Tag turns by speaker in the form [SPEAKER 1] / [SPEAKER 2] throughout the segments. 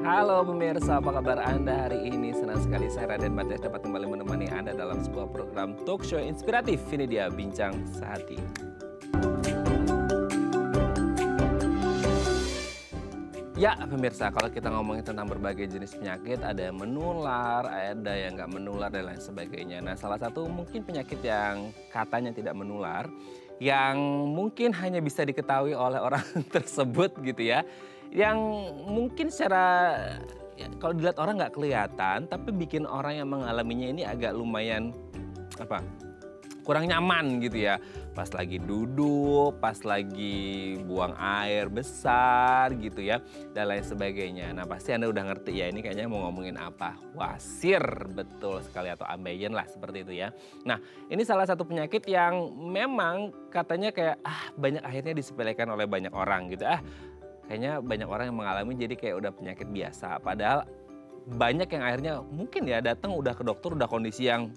[SPEAKER 1] Halo pemirsa, apa kabar Anda hari ini? Senang sekali saya Raden Matias dapat kembali menemani Anda dalam sebuah program talk show inspiratif. Ini dia Bincang Sehati. Ya pemirsa, kalau kita ngomongin tentang berbagai jenis penyakit, ada yang menular, ada yang nggak menular dan lain sebagainya. Nah salah satu mungkin penyakit yang katanya tidak menular, yang mungkin hanya bisa diketahui oleh orang tersebut gitu ya. Yang mungkin secara ya, kalau dilihat orang nggak kelihatan, tapi bikin orang yang mengalaminya ini agak lumayan apa? Kurang nyaman gitu ya. Pas lagi duduk, pas lagi buang air besar gitu ya, dan lain sebagainya. Nah pasti Anda udah ngerti ya ini kayaknya mau ngomongin apa. Wasir, betul sekali, atau ambeien lah seperti itu ya. Nah ini salah satu penyakit yang memang katanya kayak banyak akhirnya disepelekan oleh banyak orang gitu. Kayaknya banyak orang yang mengalami jadi kayak udah penyakit biasa. Padahal banyak yang akhirnya mungkin ya datang udah ke dokter udah kondisi yang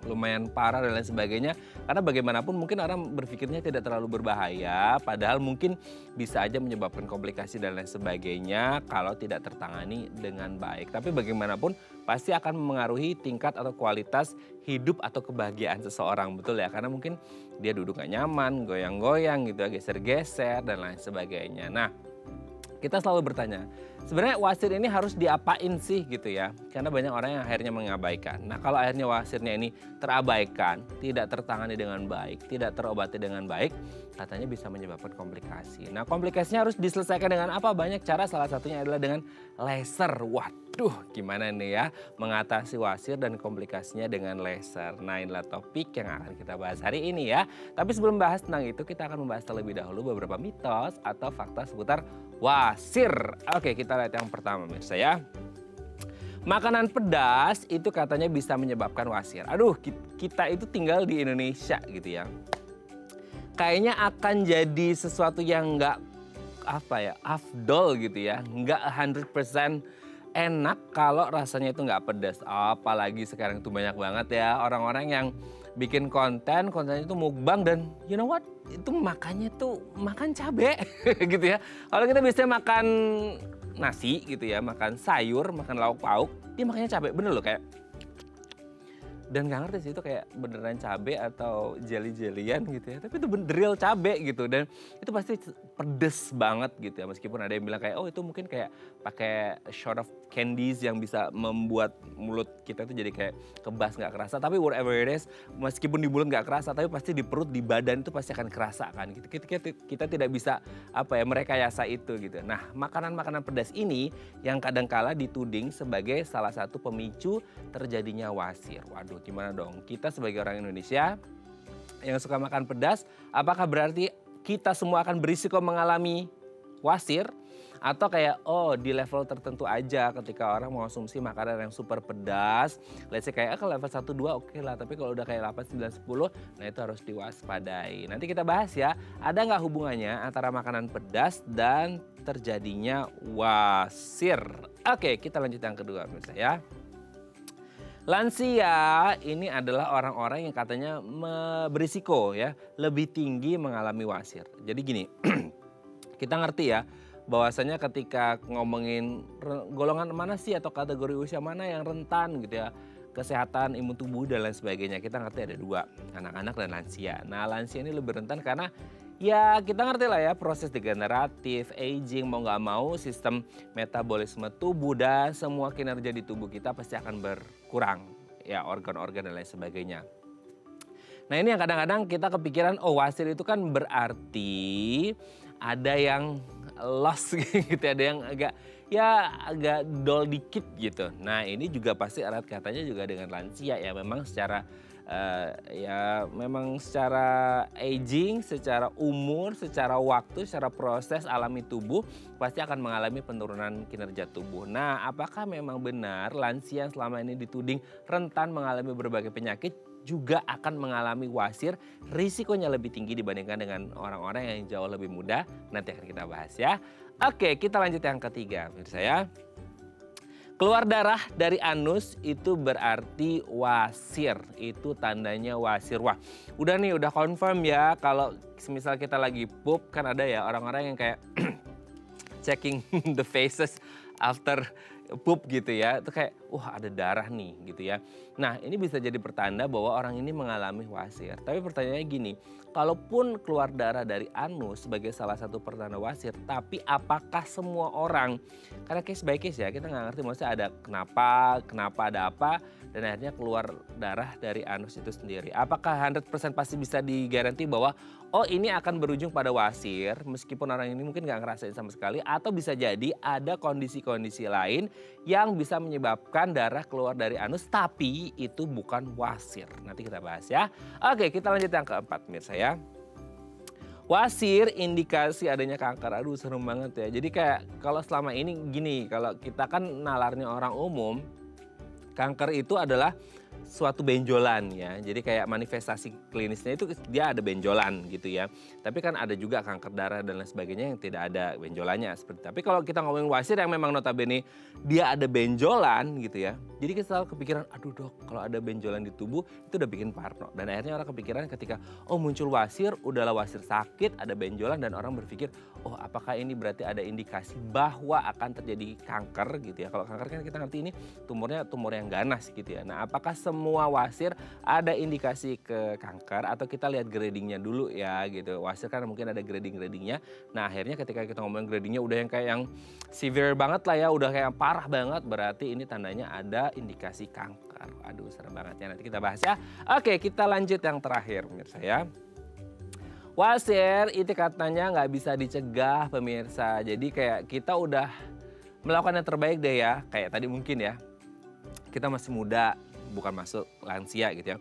[SPEAKER 1] lumayan parah dan lain sebagainya. Karena bagaimanapun mungkin orang berpikirnya tidak terlalu berbahaya. Padahal mungkin bisa aja menyebabkan komplikasi dan lain sebagainya kalau tidak tertangani dengan baik. Tapi bagaimanapun pasti akan memengaruhi tingkat atau kualitas hidup atau kebahagiaan seseorang. Betul ya, karena mungkin dia duduk gak nyaman, goyang-goyang gitu ya, geser-geser dan lain sebagainya. Nah kita selalu bertanya, sebenarnya wasir ini harus diapain sih gitu ya? Karena banyak orang yang akhirnya mengabaikan. Nah kalau akhirnya wasirnya ini terabaikan, tidak tertangani dengan baik, tidak terobati dengan baik, katanya bisa menyebabkan komplikasi. Nah komplikasinya harus diselesaikan dengan apa? Banyak cara, salah satunya adalah dengan laser. Waduh gimana nih ya mengatasi wasir dan komplikasinya dengan laser. Nah inilah topik yang akan kita bahas hari ini ya. Tapi sebelum bahas tentang itu kita akan membahas terlebih dahulu beberapa mitos atau fakta seputar wasir. Oke, kita lihat yang pertama mirsa ya. Makanan pedas itu katanya bisa menyebabkan wasir. Aduh, kita itu tinggal di Indonesia gitu ya. Kayaknya akan jadi sesuatu yang nggak afdol gitu ya. Nggak 100% enak kalau rasanya itu nggak pedas. Apalagi sekarang itu banyak banget ya orang-orang yang bikin kontennya itu mukbang dan you know what? Itu makannya tuh makan cabe gitu ya. Kalau kita biasanya makan nasi gitu ya, makan sayur, makan lauk pauk, dia makannya cabe, bener loh kayak. Dan gak ngerti sih itu kayak beneran cabe atau jelly-jellyan gitu ya. Tapi itu real cabe gitu dan itu pasti pedes banget gitu ya. Meskipun ada yang bilang kayak oh itu mungkin kayak pakai shot of candies yang bisa membuat mulut kita itu jadi kayak kebas gak kerasa. Tapi whatever it is, meskipun di mulut gak kerasa tapi pasti di perut, di badan itu pasti akan kerasa kan gitu. Kita tidak bisa merekayasa itu gitu. Nah makanan-makanan pedas ini yang kadangkala dituding sebagai salah satu pemicu terjadinya wasir. Waduh gimana dong, kita sebagai orang Indonesia yang suka makan pedas, apakah berarti kita semua akan berisiko mengalami wasir? Atau kayak di level tertentu aja ketika orang mengonsumsi makanan yang super pedas, let's say kayak kalau level 1, 2 oke lah, tapi kalau udah kayak 8, 9, 10, nah itu harus diwaspadai. Nanti kita bahas ya, ada nggak hubungannya antara makanan pedas dan terjadinya wasir? Oke, kita lanjut yang kedua pemirsa ya. Lansia ini adalah orang-orang yang katanya berisiko ya lebih tinggi mengalami wasir. Jadi gini, kita ngerti ya bahwasanya ketika ngomongin golongan mana sih atau kategori usia mana yang rentan gitu ya, kesehatan imun tubuh dan lain sebagainya, kita ngerti ada dua, anak-anak dan lansia. Nah lansia ini lebih rentan karena ya kita ngerti lah ya proses degeneratif, aging, mau nggak mau sistem metabolisme tubuh dan semua kinerja di tubuh kita pasti akan berkurang. Ya organ-organ dan lain sebagainya. Nah ini yang kadang-kadang kita kepikiran wasir itu kan berarti ada yang loss gitu, ada yang agak dol dikit gitu. Nah ini juga pasti erat katanya juga dengan lansia ya, memang secara secara aging, secara umur, secara waktu, secara proses alami tubuh pasti akan mengalami penurunan kinerja tubuh. Nah, apakah memang benar lansia yang selama ini dituding rentan mengalami berbagai penyakit juga akan mengalami wasir? Risikonya lebih tinggi dibandingkan dengan orang-orang yang jauh lebih muda. Nanti akan kita bahas ya. Oke, kita lanjut yang ketiga, pemirsa ya. Keluar darah dari anus itu berarti wasir, itu tandanya wasir. Wah udah nih, udah confirm ya kalau misal kita lagi pup kan ada ya orang-orang yang kayak checking the faces after poop gitu ya, itu kayak wah ada darah nih gitu ya. Nah ini bisa jadi pertanda bahwa orang ini mengalami wasir. Tapi pertanyaannya gini, kalaupun keluar darah dari anus sebagai salah satu pertanda wasir, tapi apakah semua orang? Karena case by case ya, kita nggak ngerti maksudnya ada kenapa ada apa, dan akhirnya keluar darah dari anus itu sendiri. Apakah 100% pasti bisa digaranti bahwa oh ini akan berujung pada wasir, meskipun orang ini mungkin nggak ngerasain sama sekali, atau bisa jadi ada kondisi-kondisi lain yang bisa menyebabkan darah keluar dari anus tapi itu bukan wasir. Nanti kita bahas ya. Oke, kita lanjut yang keempat pemirsa ya. Wasir indikasi adanya kanker. Aduh serem banget ya. Jadi kayak kalau selama ini gini, kalau kita kan nalarnya orang umum, kanker itu adalah suatu benjolan ya. Jadi kayak manifestasi klinisnya itu dia ada benjolan gitu ya. Tapi kan ada juga kanker darah dan lain sebagainya yang tidak ada benjolannya seperti. Tapi kalau kita ngomongin wasir yang memang notabene dia ada benjolan gitu ya. Jadi kita selalu kepikiran, aduh dok kalau ada benjolan di tubuh itu udah bikin parno. Dan akhirnya orang kepikiran ketika oh muncul wasir, udahlah wasir sakit, ada benjolan dan orang berpikir oh apakah ini berarti ada indikasi bahwa akan terjadi kanker gitu ya. Kalau kanker kan kita ngerti ini tumornya tumor yang ganas gitu ya. Nah apakah semua wasir ada indikasi ke kanker atau kita lihat gradingnya dulu ya gitu. Wasir kan mungkin ada grading-gradingnya. Nah akhirnya ketika kita ngomongin gradingnya udah yang kayak yang severe banget lah ya, udah kayak yang parah banget, berarti ini tandanya ada indikasi kanker. Aduh serem banget ya, nanti kita bahas ya. Oke kita lanjut yang terakhir pemirsa ya. Wasir itu katanya nggak bisa dicegah pemirsa. Jadi kayak kita udah melakukan yang terbaik deh ya. Kayak tadi mungkin ya, kita masih muda, bukan masuk lansia gitu ya.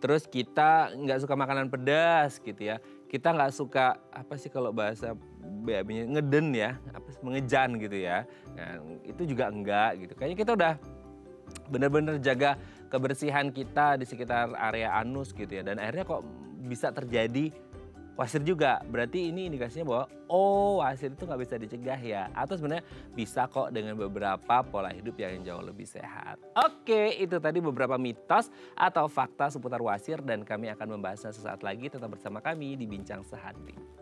[SPEAKER 1] Terus kita nggak suka makanan pedas gitu ya. Kita nggak suka apa sih kalau bahasa BAB-nya ngeden ya, apa mengejan gitu ya. Nah, itu juga enggak gitu. Kayaknya kita udah benar-benar jaga kebersihan kita di sekitar area anus gitu ya. Dan akhirnya kok bisa terjadi wasir juga, berarti ini indikasinya bahwa oh wasir itu nggak bisa dicegah ya. Atau sebenarnya bisa kok dengan beberapa pola hidup yang jauh lebih sehat. Oke, itu tadi beberapa mitos atau fakta seputar wasir dan kami akan membahasnya sesaat lagi. Tetap bersama kami di Bincang Sehati.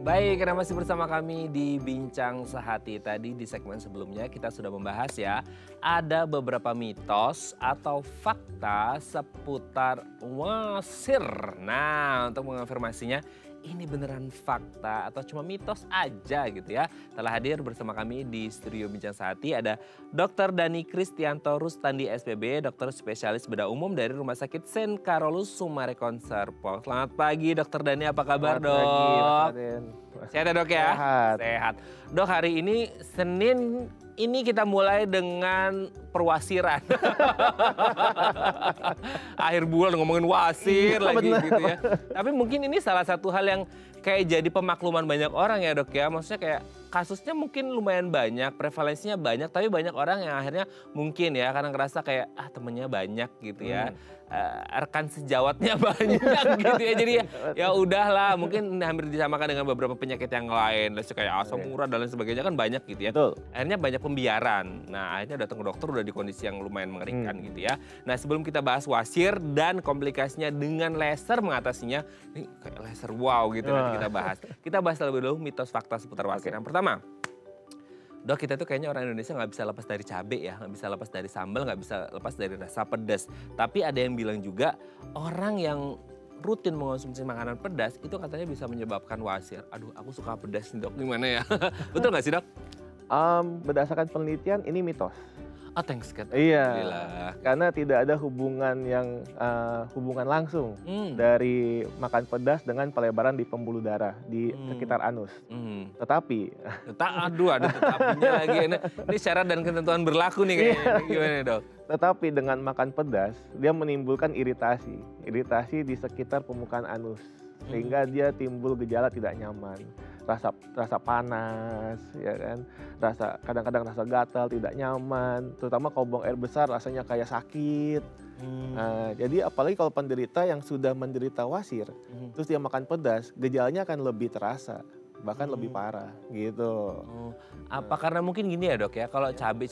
[SPEAKER 1] Baik, karena masih bersama kami di Bincang Sehati. Tadi di segmen sebelumnya kita sudah membahas ya, ada beberapa mitos atau fakta seputar wasir. Nah, untuk mengonfirmasinya, ini beneran fakta atau cuma mitos aja gitu ya. Telah hadir bersama kami di studio Bincang Sehati ada Dr. Dhani Kristianto Rustandi SPB, dokter spesialis bedah umum dari Rumah Sakit St. Carolus Sumarekon Serpong. Selamat pagi Dr. Dhani, apa kabar dok?
[SPEAKER 2] Selamat pagi Mas Raden.
[SPEAKER 1] Sehat ya dok ya?
[SPEAKER 2] Sehat.
[SPEAKER 1] Sehat. Dok, hari ini Senin ini kita mulai dengan perwasiran. Akhir bulan ngomongin wasir lagi gitu ya. Tapi mungkin ini salah satu hal yang kayak jadi pemakluman banyak orang ya dok ya. Maksudnya kayak kasusnya mungkin lumayan banyak, prevalensinya banyak. Tapi banyak orang yang akhirnya mungkin ya karena ngerasa kayak temennya banyak gitu ya. Rekan sejawatnya banyak gitu ya. Jadi ya udahlah mungkin hampir disamakan dengan beberapa penyakit yang lain. Kayak asam urat dan lain sebagainya kan banyak gitu ya.
[SPEAKER 2] Betul.
[SPEAKER 1] Akhirnya banyak pembiaran. Nah akhirnya datang ke dokter udah di kondisi yang lumayan mengerikan gitu ya. Nah sebelum kita bahas wasir dan komplikasinya dengan laser mengatasinya. Ini kayak laser wow gitu nanti kita bahas. Kita bahas lebih dulu mitos fakta seputar wasir. Yang pertama, dok kita tuh kayaknya orang Indonesia nggak bisa lepas dari cabai ya, nggak bisa lepas dari sambal, nggak bisa lepas dari rasa pedas. Tapi ada yang bilang juga orang yang rutin mengonsumsi makanan pedas itu katanya bisa menyebabkan wasir. Aduh aku suka pedas nih dok, gimana ya? Betul nggak sih dok?
[SPEAKER 2] Berdasarkan penelitian ini mitos.
[SPEAKER 1] Oh thanks God.
[SPEAKER 2] Iya, karena tidak ada hubungan hubungan langsung dari makan pedas dengan pelebaran di pembuluh darah di sekitar anus. Tetapi,
[SPEAKER 1] aduh ada tetapinya lagi. Ini syarat dan ketentuan berlaku nih kayaknya. Gimana dok?
[SPEAKER 2] tetapi dengan makan pedas dia menimbulkan iritasi di sekitar permukaan anus, sehingga dia timbul gejala tidak nyaman. Rasa panas, ya kan, kadang-kadang rasa gatal, tidak nyaman, terutama kalau buang air besar rasanya kayak sakit. Nah, jadi apalagi kalau penderita yang sudah menderita wasir, terus dia makan pedas, gejalanya akan lebih terasa. bahkan lebih parah gitu.
[SPEAKER 1] Oh, apa karena mungkin gini ya dok ya, kalau cabe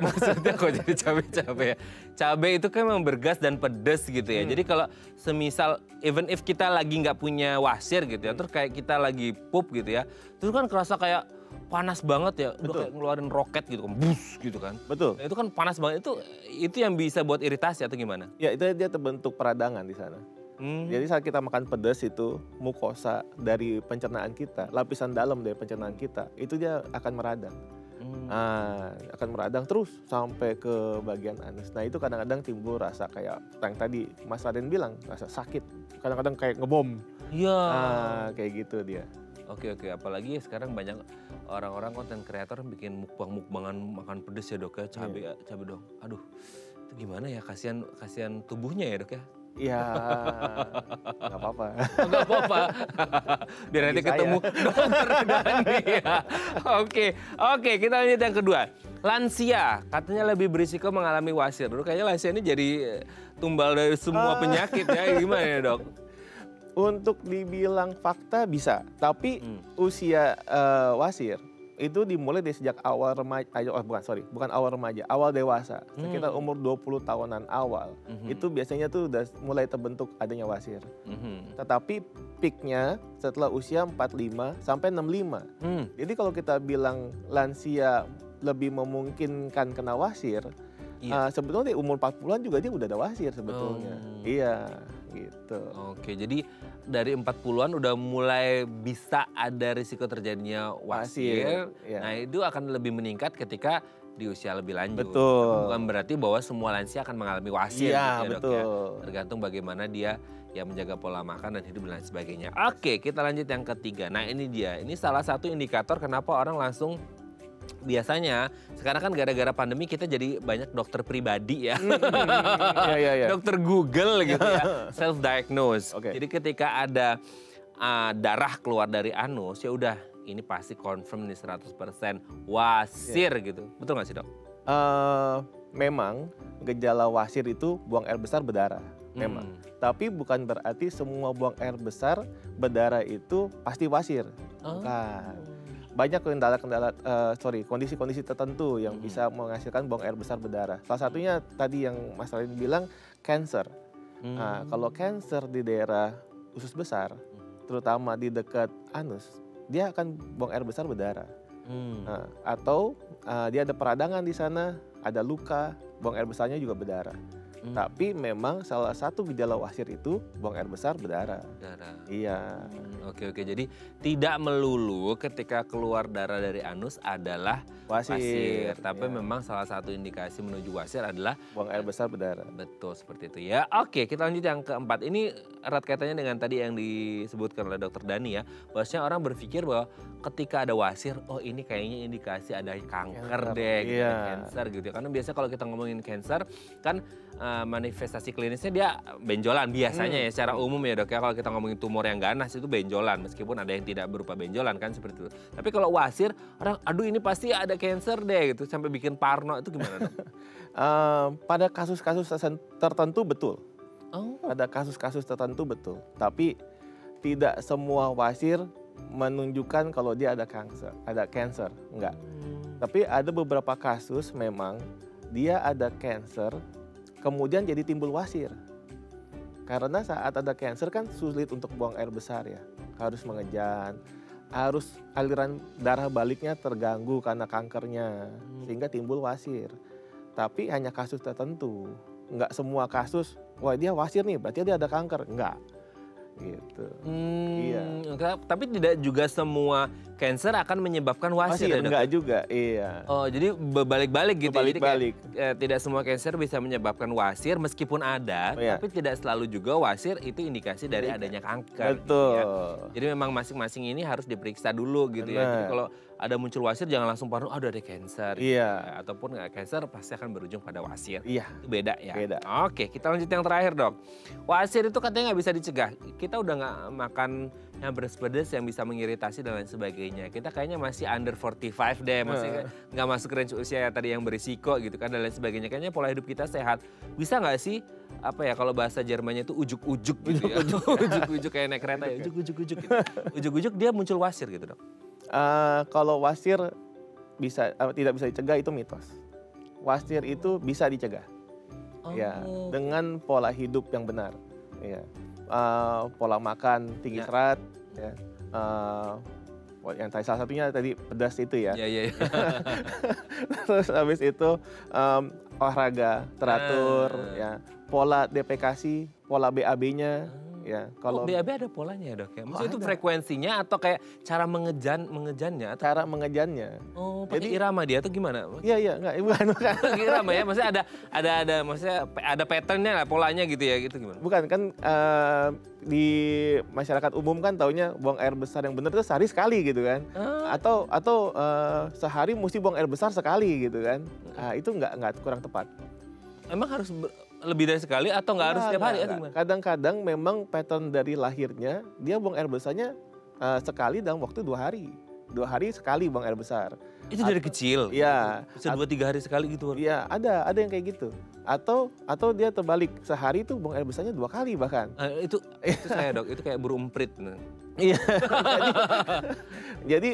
[SPEAKER 1] maksudnya kok jadi cabe ya. Cabe itu kan memang bergas dan pedes gitu ya. Jadi kalau semisal even if kita lagi nggak punya wasir gitu ya, terus kayak kita lagi pup gitu ya, terus kan kerasa kayak panas banget ya, udah kayak ngeluarin roket gitu kan, bus gitu kan.
[SPEAKER 2] Betul.
[SPEAKER 1] Nah, itu kan panas banget, itu yang bisa buat iritasi atau gimana?
[SPEAKER 2] Ya itu dia terbentuk peradangan di sana. Jadi saat kita makan pedas itu mukosa dari pencernaan kita, lapisan dalam dari pencernaan kita, itu dia akan meradang. Akan meradang terus sampai ke bagian anus. Nah itu kadang-kadang timbul rasa kayak yang tadi Mas Raden bilang, rasa sakit. Kadang-kadang kayak ngebom.
[SPEAKER 1] Iya.
[SPEAKER 2] Kayak gitu dia.
[SPEAKER 1] Oke, apalagi sekarang banyak orang-orang konten kreator bikin mukbang-mukbangan makan pedas ya dok ya, cabe dong. Aduh, itu gimana ya, kasihan tubuhnya ya dok ya?
[SPEAKER 2] Iya, nggak apa-apa.
[SPEAKER 1] Nggak apa-apa, biar nanti ketemu dokter Dani ya. Oke, kita lanjut yang kedua. Lansia, katanya lebih berisiko mengalami wasir. Dulu kayaknya lansia ini jadi tumbal dari semua penyakit ya, gimana ya dok?
[SPEAKER 2] Untuk dibilang fakta bisa, tapi usia wasir itu dimulai dari sejak awal remaja, bukan awal remaja, awal dewasa. Sekitar umur 20 tahunan awal, itu biasanya tuh udah mulai terbentuk adanya wasir. Tetapi peaknya setelah usia 45 sampai 65. Jadi kalau kita bilang lansia lebih memungkinkan kena wasir, sebetulnya di umur 40-an juga dia udah ada wasir sebetulnya. Iya, gitu.
[SPEAKER 1] Oke, jadi dari 40-an udah mulai bisa ada risiko terjadinya wasir.
[SPEAKER 2] Ya.
[SPEAKER 1] Nah, itu akan lebih meningkat ketika di usia lebih lanjut.
[SPEAKER 2] Betul.
[SPEAKER 1] Bukan berarti bahwa semua lansia akan mengalami wasir.
[SPEAKER 2] Iya,
[SPEAKER 1] gitu ya,
[SPEAKER 2] betul.
[SPEAKER 1] Dok, ya. Tergantung bagaimana dia ya menjaga pola makan dan hidup dan lain sebagainya. Oke, kita lanjut yang ketiga. Nah, ini dia. Ini salah satu indikator kenapa orang langsung biasanya sekarang kan gara-gara pandemi kita jadi banyak dokter pribadi ya. Dokter Google gitu ya, self diagnose. Jadi ketika ada darah keluar dari anus, ya udah ini pasti confirm nih 100% wasir gitu. Betul nggak sih dok?
[SPEAKER 2] Memang gejala wasir itu buang air besar berdarah, memang. Tapi bukan berarti semua buang air besar berdarah itu pasti wasir. Bukan. Banyak kondisi-kondisi tertentu yang bisa menghasilkan buang air besar berdarah. Salah satunya tadi yang Mas Raden bilang, cancer. Kalau cancer di daerah usus besar, terutama di dekat anus, dia akan buang air besar berdarah. Atau dia ada peradangan di sana, ada luka, buang air besarnya juga berdarah. Tapi memang salah satu gejala wasir itu buang air besar berdarah. Iya.
[SPEAKER 1] Oke, jadi tidak melulu ketika keluar darah dari anus adalah wasir. Tapi memang salah satu indikasi menuju wasir adalah
[SPEAKER 2] buang air besar berdarah.
[SPEAKER 1] Betul, seperti itu ya. Oke, kita lanjut yang keempat. Ini erat kaitannya dengan tadi yang disebutkan oleh dokter Dani ya. Bahwasanya orang berpikir bahwa ketika ada wasir, oh ini kayaknya indikasi ada kanker deh, gitu, cancer gitu. Karena biasanya kalau kita ngomongin cancer kan manifestasi klinisnya dia benjolan biasanya ya secara umum ya dok ya. Kalau kita ngomongin tumor yang ganas itu benjolan, meskipun ada yang tidak berupa benjolan kan seperti itu. Tapi kalau wasir, orang aduh ini pasti ada cancer deh gitu, sampai bikin parno, itu gimana dok?
[SPEAKER 2] Pada kasus-kasus tertentu betul. Pada kasus-kasus tertentu betul. Tapi tidak semua wasir menunjukkan kalau dia ada cancer, enggak. Tapi ada beberapa kasus memang dia ada cancer, kemudian jadi timbul wasir. Karena saat ada cancer kan sulit untuk buang air besar ya. Harus mengejan, harus aliran darah baliknya terganggu karena kankernya. Sehingga timbul wasir. Tapi hanya kasus tertentu. Enggak semua kasus, wah dia wasir nih berarti dia ada kanker. Enggak. Gitu. Iya.
[SPEAKER 1] Tapi tidak juga semua cancer akan menyebabkan wasir ya,
[SPEAKER 2] enggak juga, iya.
[SPEAKER 1] Oh, jadi berbalik-balik gitu.
[SPEAKER 2] Berbalik-balik.
[SPEAKER 1] Jadi tidak semua cancer bisa menyebabkan wasir meskipun ada, tapi tidak selalu juga wasir itu indikasi dari adanya kanker.
[SPEAKER 2] Betul.
[SPEAKER 1] Gitu ya. Jadi memang masing-masing ini harus diperiksa dulu gitu ya. Jadi kalau ada muncul wasir jangan langsung parno ada cancer.
[SPEAKER 2] Iya.
[SPEAKER 1] Ya. Ataupun nggak cancer pasti akan berujung pada wasir.
[SPEAKER 2] Iya.
[SPEAKER 1] Itu beda ya.
[SPEAKER 2] Beda.
[SPEAKER 1] Oke, kita lanjut yang terakhir dok. Wasir itu katanya nggak bisa dicegah. Kita udah nggak makan yang pedas-pedas yang bisa mengiritasi dan lain sebagainya. Kita kayaknya masih under 45 deh, maksudnya nggak masuk range usia tadi yang berisiko gitu kan dan lain sebagainya. Kayaknya pola hidup kita sehat. Bisa nggak sih apa ya kalau bahasa Jermannya itu ujuk-ujuk gitu ya. Ujuk-ujuk kayak naik kereta ya, ujuk-ujuk gitu. Ujuk-ujuk dia muncul wasir gitu dok.
[SPEAKER 2] Kalau wasir tidak bisa dicegah itu mitos. Wasir itu bisa dicegah. Ya, dengan pola hidup yang benar. Ya. Pola makan tinggi serat, ya. Yang tadi salah satunya tadi pedas itu ya.
[SPEAKER 1] Iya.
[SPEAKER 2] Terus habis itu olahraga teratur, ya. Pola defekasi, pola BAB-nya, ya.
[SPEAKER 1] Kalau BAB ada polanya ya dok ya. Maksudnya itu frekuensinya atau kayak cara mengejannya? Atau...
[SPEAKER 2] Cara mengejannya.
[SPEAKER 1] Oh, pakai irama dia atau gimana?
[SPEAKER 2] Iya, enggak, bukan.
[SPEAKER 1] Irama ya, maksudnya ada maksudnya ada patternnya lah, polanya gitu ya, gitu gimana?
[SPEAKER 2] Bukan kan di masyarakat umum kan taunya buang air besar yang benar itu sehari sekali gitu kan. Atau sehari mesti buang air besar sekali gitu kan. Itu enggak kurang tepat.
[SPEAKER 1] Emang harus lebih dari sekali atau nggak harus setiap hari?
[SPEAKER 2] Kadang-kadang memang pattern dari lahirnya dia buang air besarnya sekali dalam waktu 2 hari. 2 hari sekali buang air besar.
[SPEAKER 1] Itu dari kecil?
[SPEAKER 2] Iya.
[SPEAKER 1] Bisa 2-3 hari sekali gitu?
[SPEAKER 2] Iya, ada yang kayak gitu. Atau dia terbalik, sehari itu buang air besarnya 2 kali bahkan.
[SPEAKER 1] Itu saya dok, itu kayak burung emprit.
[SPEAKER 2] Iya. Jadi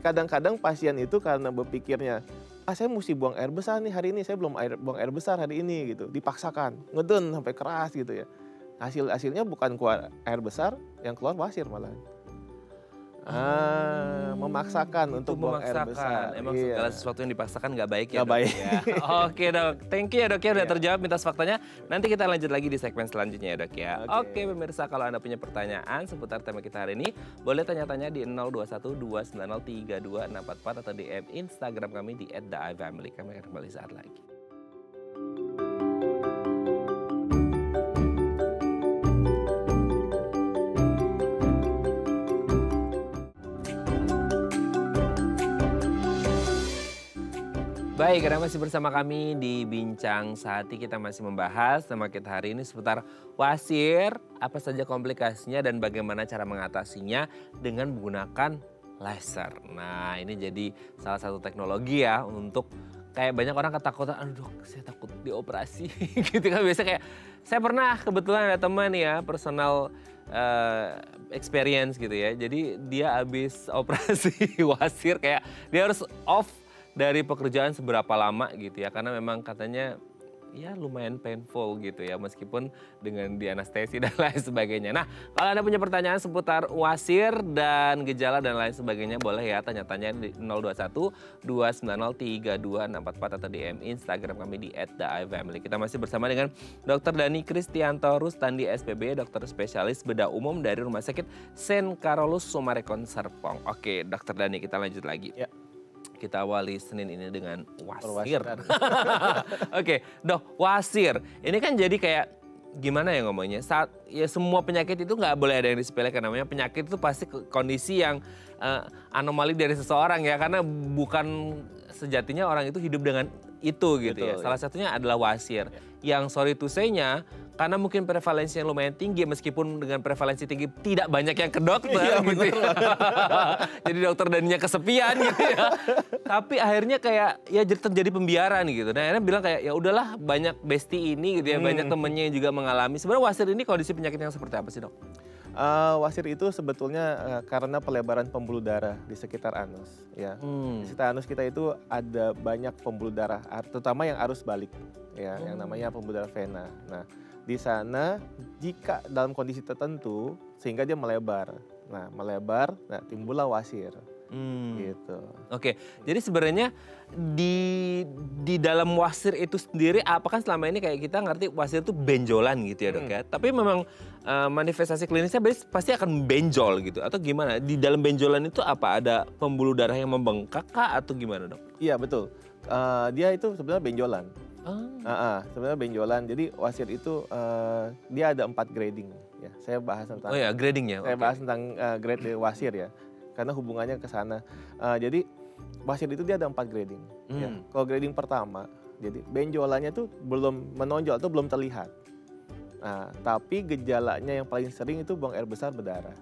[SPEAKER 2] kadang-kadang pasien itu karena berpikirnya, saya mesti buang air besar nih hari ini, saya belum buang air besar hari ini gitu. Dipaksakan, ngeden sampai keras gitu ya. Hasilnya bukan keluar air besar, yang keluar wasir malah. Memaksakan untuk buang air besar.
[SPEAKER 1] Emang segala sesuatu yang dipaksakan nggak baik ya.
[SPEAKER 2] Nggak baik.
[SPEAKER 1] Ya. Oke dok, thank you ya dok ya udah terjawab mitos faktanya. Nanti kita lanjut lagi di segmen selanjutnya ya dok ya. Oke pemirsa, kalau Anda punya pertanyaan seputar tema kita hari ini, boleh tanya-tanya di 0212903244 atau DM Instagram kami di @theifamily. Kami akan kembali saat lagi. Baik, karena masih bersama kami di Bincang Sehati, kita masih membahas tema kita hari ini seputar wasir, apa saja komplikasinya dan bagaimana cara mengatasinya dengan menggunakan laser. Nah, ini jadi salah satu teknologi ya untuk kayak banyak orang ketakutan, aduh dok saya takut dioperasi gitu kan. Biasa kayak, saya pernah kebetulan ada teman ya, personal experience gitu ya. Jadi dia habis operasi wasir kayak dia harus off dari pekerjaan seberapa lama gitu ya, karena memang katanya ya lumayan painful gitu ya, meskipun dengan di anestesi dan lain sebagainya. Nah, kalau Anda punya pertanyaan seputar wasir dan gejala dan lain sebagainya, boleh ya tanya-tanya di 021-290-3244 atau DM Instagram kami di @theifamily. Kita masih bersama dengan Dr. Dhani Kristianto Rustandi SPB, dokter spesialis bedah umum dari Rumah Sakit St. Carolus Summarecon Serpong. Oke, Dr. Dhani, kita lanjut lagi.
[SPEAKER 2] Ya.
[SPEAKER 1] Kita awali Senin ini dengan wasir. Oke, dok, wasir. Ini kan jadi kayak gimana ya ngomongnya? Saat ya semua penyakit itu nggak boleh ada yang disepelekan. Namanya penyakit itu pasti kondisi yang anomali dari seseorang ya, karena bukan sejatinya orang itu hidup dengan itu gitu. Betul, ya. Salah satunya adalah wasir. Yang sorry to say-nya, karena mungkin prevalensi yang lumayan tinggi, meskipun dengan prevalensi tinggi tidak banyak yang ke dokter gitu ya. Jadi dokter Daninya kesepian gitu ya. Tapi akhirnya kayak ya terjadi pembiaran gitu. Nah akhirnya bilang kayak ya udahlah, banyak bestie ini gitu ya, banyak temennya yang juga mengalami. Sebenarnya wasir ini kondisi penyakit yang seperti apa sih dok?
[SPEAKER 2] Wasir itu sebetulnya karena pelebaran pembuluh darah di sekitar anus. Ya. Di sekitar anus kita itu ada banyak pembuluh darah, terutama yang arus balik, ya, yang namanya pembuluh darah vena. Nah, di sana jika dalam kondisi tertentu sehingga dia melebar. Nah, timbullah wasir. Gitu.
[SPEAKER 1] Oke, jadi sebenarnya di dalam wasir itu sendiri, apakah selama ini kayak kita ngerti wasir itu benjolan gitu ya dok ya? Tapi memang manifestasi klinisnya pasti akan benjol gitu atau gimana? Di dalam benjolan itu apa? Ada pembuluh darah yang membengkak kah atau gimana dok?
[SPEAKER 2] Iya betul, dia itu sebenarnya benjolan. Sebenarnya benjolan. Jadi wasir itu dia ada 4 grading. Ya, saya bahas tentang.
[SPEAKER 1] Oh ya, gradingnya.
[SPEAKER 2] Saya bahas tentang grade wasir ya. karena hubungannya ke sana. Jadi pasien itu dia ada 4 grading. Ya. Kalau grading pertama, jadi benjolannya tuh belum menonjol atau belum terlihat. Nah, tapi gejalanya yang paling sering itu buang air besar, berdarah.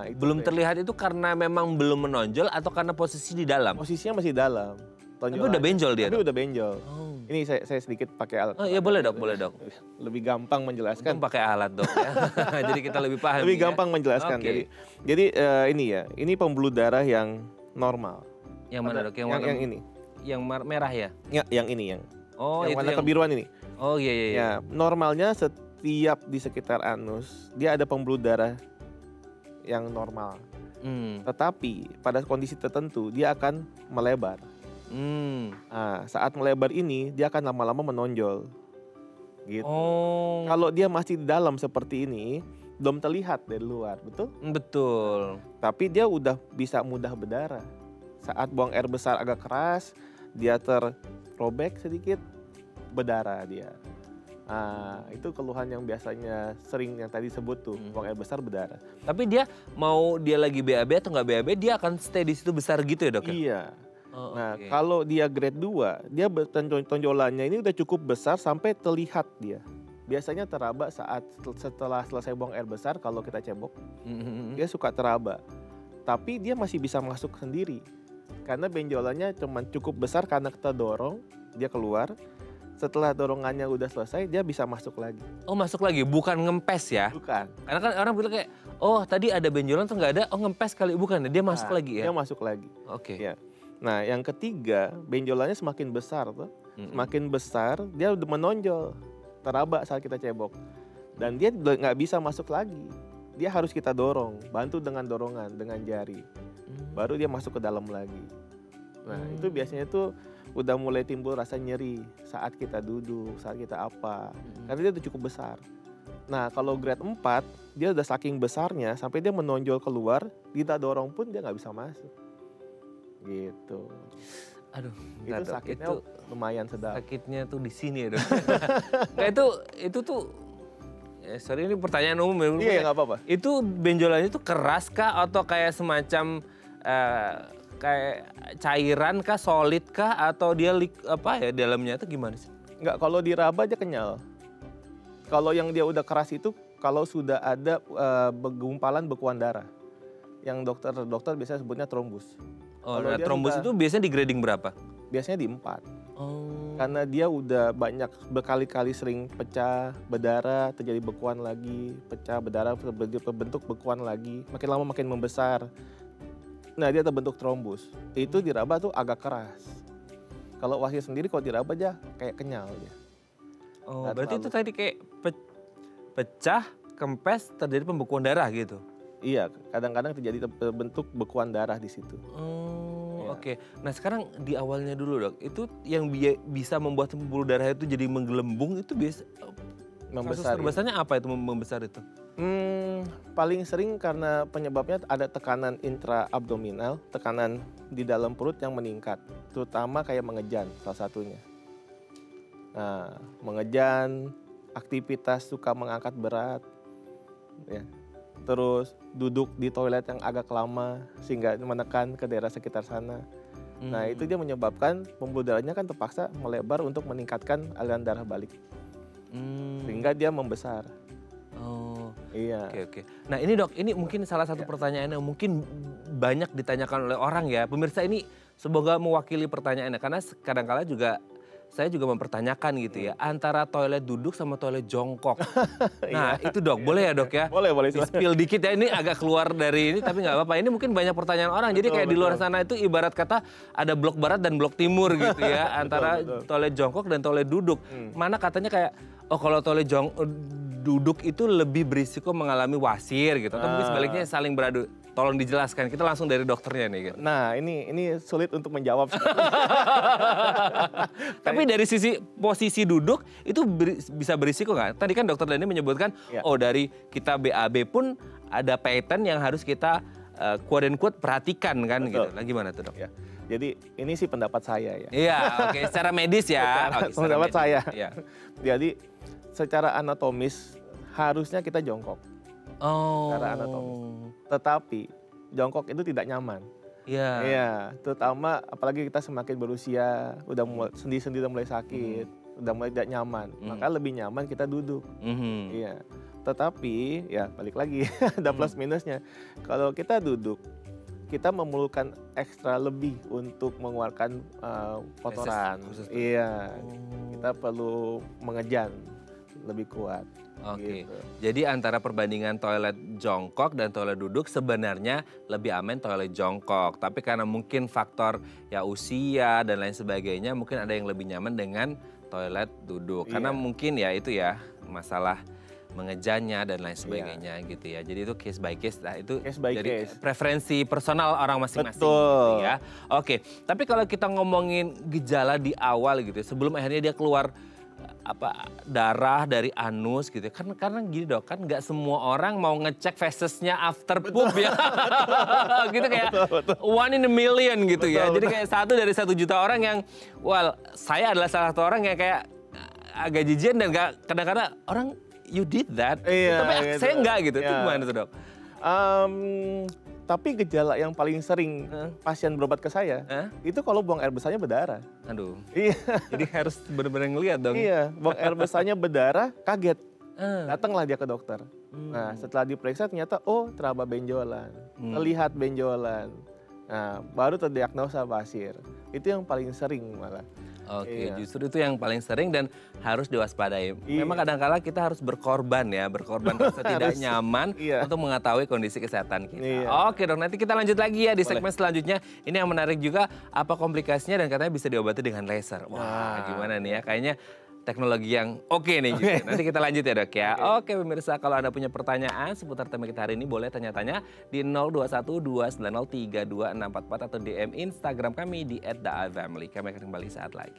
[SPEAKER 1] Itu belum terlihat itu karena memang belum menonjol atau karena posisi di dalam?
[SPEAKER 2] Posisinya masih dalam.
[SPEAKER 1] Tapi udah benjol dia?
[SPEAKER 2] Tapi udah benjol. Ini saya sedikit pakai alat.
[SPEAKER 1] Oh iya boleh dok, boleh dok.
[SPEAKER 2] Lebih gampang menjelaskan.
[SPEAKER 1] Untung pakai alat dok ya. Jadi kita lebih paham.
[SPEAKER 2] Lebih gampang menjelaskan.
[SPEAKER 1] Okay.
[SPEAKER 2] Jadi ini pembuluh darah yang normal.
[SPEAKER 1] Yang mana dok?
[SPEAKER 2] Yang ini.
[SPEAKER 1] Yang merah ya?
[SPEAKER 2] Ya, yang ini yang.
[SPEAKER 1] Oh
[SPEAKER 2] yang
[SPEAKER 1] itu
[SPEAKER 2] warna
[SPEAKER 1] yang
[SPEAKER 2] kebiruan ini.
[SPEAKER 1] Oh iya.
[SPEAKER 2] Ya, normalnya setiap di sekitar anus dia ada pembuluh darah yang normal. Tetapi pada kondisi tertentu dia akan melebar. Nah, saat melebar ini dia akan lama-lama menonjol. Gitu. Kalau dia masih di dalam seperti ini, belum terlihat dari luar, betul?
[SPEAKER 1] Betul.
[SPEAKER 2] Tapi dia udah bisa mudah berdarah. Saat buang air besar agak keras, dia terrobek sedikit, berdarah dia. Itu keluhan yang biasanya sering yang tadi sebut tuh, buang air besar, berdarah.
[SPEAKER 1] Tapi dia mau dia lagi BAB atau nggak BAB, dia akan stay di situ besar gitu ya dok?
[SPEAKER 2] Iya. Kalau dia grade 2, dia tonjolannya ini udah cukup besar sampai terlihat dia. Biasanya teraba setelah selesai buang air besar, kalau kita cebok, dia suka teraba. Tapi dia masih bisa masuk sendiri. Karena benjolannya cuma cukup besar karena kita dorong, dia keluar. Setelah dorongannya udah selesai, dia bisa masuk lagi. Oh
[SPEAKER 1] masuk lagi, bukan ngempes ya?
[SPEAKER 2] Bukan.
[SPEAKER 1] Karena kan orang bilang kayak, oh tadi ada benjolan tuh nggak ada, oh ngempes kali. Bukan, dia masuk lagi ya?
[SPEAKER 2] Dia masuk lagi.
[SPEAKER 1] Oke.
[SPEAKER 2] Ya. Nah yang ketiga, benjolannya semakin besar tuh. Semakin besar, dia udah menonjol. Teraba saat kita cebok. Dan dia nggak bisa masuk lagi. Dia harus kita dorong, bantu dengan dorongan, dengan jari. Baru dia masuk ke dalam lagi. Nah itu biasanya tuh udah mulai timbul rasa nyeri saat kita duduk, saat kita apa. Karena dia udah cukup besar. Nah kalau grade 4, dia udah saking besarnya sampai dia menonjol keluar, kita dorong pun dia nggak bisa masuk. Gitu.
[SPEAKER 1] Aduh,
[SPEAKER 2] itu sakitnya itu lumayan sedap.
[SPEAKER 1] Sakitnya tuh di sini ya dok. Nah itu tuh, sorry ini pertanyaan umum.
[SPEAKER 2] Iya nggak apa-apa.
[SPEAKER 1] Itu benjolannya tuh keras kah atau kayak semacam kayak cairan kah, solid kah, atau dia dalamnya itu gimana sih?
[SPEAKER 2] Nggak, kalau diraba aja kenyal. Kalau yang dia udah keras itu kalau sudah ada gumpalan bekuan darah. Yang dokter biasanya sebutnya trombus.
[SPEAKER 1] Oh, nah, trombus itu biasanya di grading berapa? Biasanya
[SPEAKER 2] di 4. Karena dia udah banyak berkali-kali sering pecah, berdarah, terjadi bekuan lagi, pecah, berdarah, terbentuk bekuan lagi, makin lama makin membesar. Nah dia terbentuk trombus. Itu diraba tuh agak keras. Kalau Wahyu sendiri kalau diraba aja kayak kenyal dia.
[SPEAKER 1] Oh, berarti itu tadi kayak pecah, kempes, terjadi pembekuan darah gitu?
[SPEAKER 2] Iya, kadang-kadang terbentuk bekuan darah di situ.
[SPEAKER 1] Oke. Nah sekarang di awalnya dulu dok, itu yang bisa membuat pembuluh darah itu jadi menggelembung itu biasa
[SPEAKER 2] membesar.
[SPEAKER 1] Terbesarnya apa itu membesar itu?
[SPEAKER 2] Paling sering karena penyebabnya ada tekanan intraabdominal, tekanan di dalam perut yang meningkat, terutama kayak mengejan salah satunya. Nah, mengejan, aktivitas suka mengangkat berat, ya. Terus duduk di toilet yang agak lama sehingga menekan ke daerah sekitar sana. Nah itu dia menyebabkan pembuluh darahnya kan terpaksa melebar untuk meningkatkan aliran darah balik. Sehingga dia membesar.
[SPEAKER 1] Oh
[SPEAKER 2] iya.
[SPEAKER 1] Oke. Nah ini dok, ini mungkin salah satu pertanyaan yang mungkin banyak ditanyakan oleh orang ya. Pemirsa ini semoga mewakili pertanyaannya. Karena kadang-kala juga saya juga mempertanyakan gitu ya, antara toilet duduk sama toilet jongkok. Nah itu dok, boleh ya dok ya?
[SPEAKER 2] Boleh.
[SPEAKER 1] Di-spill dikit ya, ini agak keluar dari ini tapi nggak apa-apa. Ini mungkin banyak pertanyaan orang, jadi kayak di luar sana itu ibarat kata ada blok barat dan blok timur gitu ya. Antara toilet jongkok dan toilet duduk. Mana katanya kayak, oh kalau toilet duduk itu lebih berisiko mengalami wasir gitu. Atau mungkin sebaliknya saling beradu. Tolong dijelaskan, kita langsung dari dokternya nih. Gitu.
[SPEAKER 2] Nah ini sulit untuk menjawab.
[SPEAKER 1] Tapi dari sisi posisi duduk itu bisa berisiko nggak? Tadi kan dokter Dhani menyebutkan, oh dari kita BAB pun ada pattern yang harus kita quote and quote perhatikan kan. Betul. Gitu. Nah gimana tuh dok?
[SPEAKER 2] Ya. Jadi ini sih pendapat saya ya.
[SPEAKER 1] Iya oke, secara medis ya.
[SPEAKER 2] Pendapat saya. Ya. Jadi secara anatomis harusnya kita jongkok. Secara anatomis. Tetapi jongkok itu tidak nyaman.
[SPEAKER 1] Iya.
[SPEAKER 2] Iya, terutama apalagi kita semakin berusia, udah sendi-sendi udah mulai sakit, udah mulai tidak nyaman. Maka lebih nyaman kita duduk. Iya. Tetapi ya balik lagi ada plus minusnya. Kalau kita duduk, kita memerlukan ekstra lebih untuk mengeluarkan kotoran. Iya. Kita perlu mengejan lebih kuat.
[SPEAKER 1] Oke,
[SPEAKER 2] Gitu.
[SPEAKER 1] jadi antara perbandingan toilet jongkok dan toilet duduk sebenarnya lebih aman toilet jongkok. Tapi karena mungkin faktor ya usia dan lain sebagainya, mungkin ada yang lebih nyaman dengan toilet duduk. Karena mungkin ya itu ya masalah mengejannya dan lain sebagainya gitu ya. Jadi itu case by case, nah itu
[SPEAKER 2] Case by
[SPEAKER 1] jadi
[SPEAKER 2] case.
[SPEAKER 1] preferensi personal orang masing-masing
[SPEAKER 2] Betul.
[SPEAKER 1] gitu ya. Oke, tapi kalau kita ngomongin gejala di awal gitu ya, sebelum akhirnya dia keluar darah dari anus gitu ya. Kan karena gini Dok, kan nggak semua orang mau ngecek fesesnya after poop ya. Gitu kayak one in a million gitu ya. Jadi kayak 1 dari 1 juta orang yang saya adalah salah satu orang yang kayak agak jijian dan kadang-kadang orang you did that.
[SPEAKER 2] Iya,
[SPEAKER 1] Tapi
[SPEAKER 2] gitu.
[SPEAKER 1] saya enggak gitu. Itu
[SPEAKER 2] Ya.
[SPEAKER 1] gimana tuh Dok?
[SPEAKER 2] Tapi gejala yang paling sering pasien berobat ke saya, itu kalau buang air besarnya berdarah.
[SPEAKER 1] Aduh.
[SPEAKER 2] Iya.
[SPEAKER 1] Jadi harus benar-benar ngeliat dong.
[SPEAKER 2] Iya, buang air besarnya berdarah, kaget. Datanglah dia ke dokter. Nah, setelah diperiksa ternyata teraba benjolan, terlihat benjolan. Nah, baru terdiagnosa basir. Itu yang paling sering malah.
[SPEAKER 1] Oke, justru itu yang paling sering dan harus diwaspadai. Memang kadang-kala kita harus berkorban rasa tidak nyaman untuk mengetahui kondisi kesehatan kita. Oke Dok, nanti kita lanjut lagi ya di segmen selanjutnya. Ini yang menarik juga, apa komplikasinya dan katanya bisa diobati dengan laser. Wah, gimana nih ya, kayaknya teknologi yang oke nih gitu. Nanti kita lanjut ya Dok ya. Oke pemirsa, kalau Anda punya pertanyaan seputar tema kita hari ini boleh tanya-tanya di 0212903244 atau DM Instagram kami di @daifamily. Kami akan kembali saat lagi.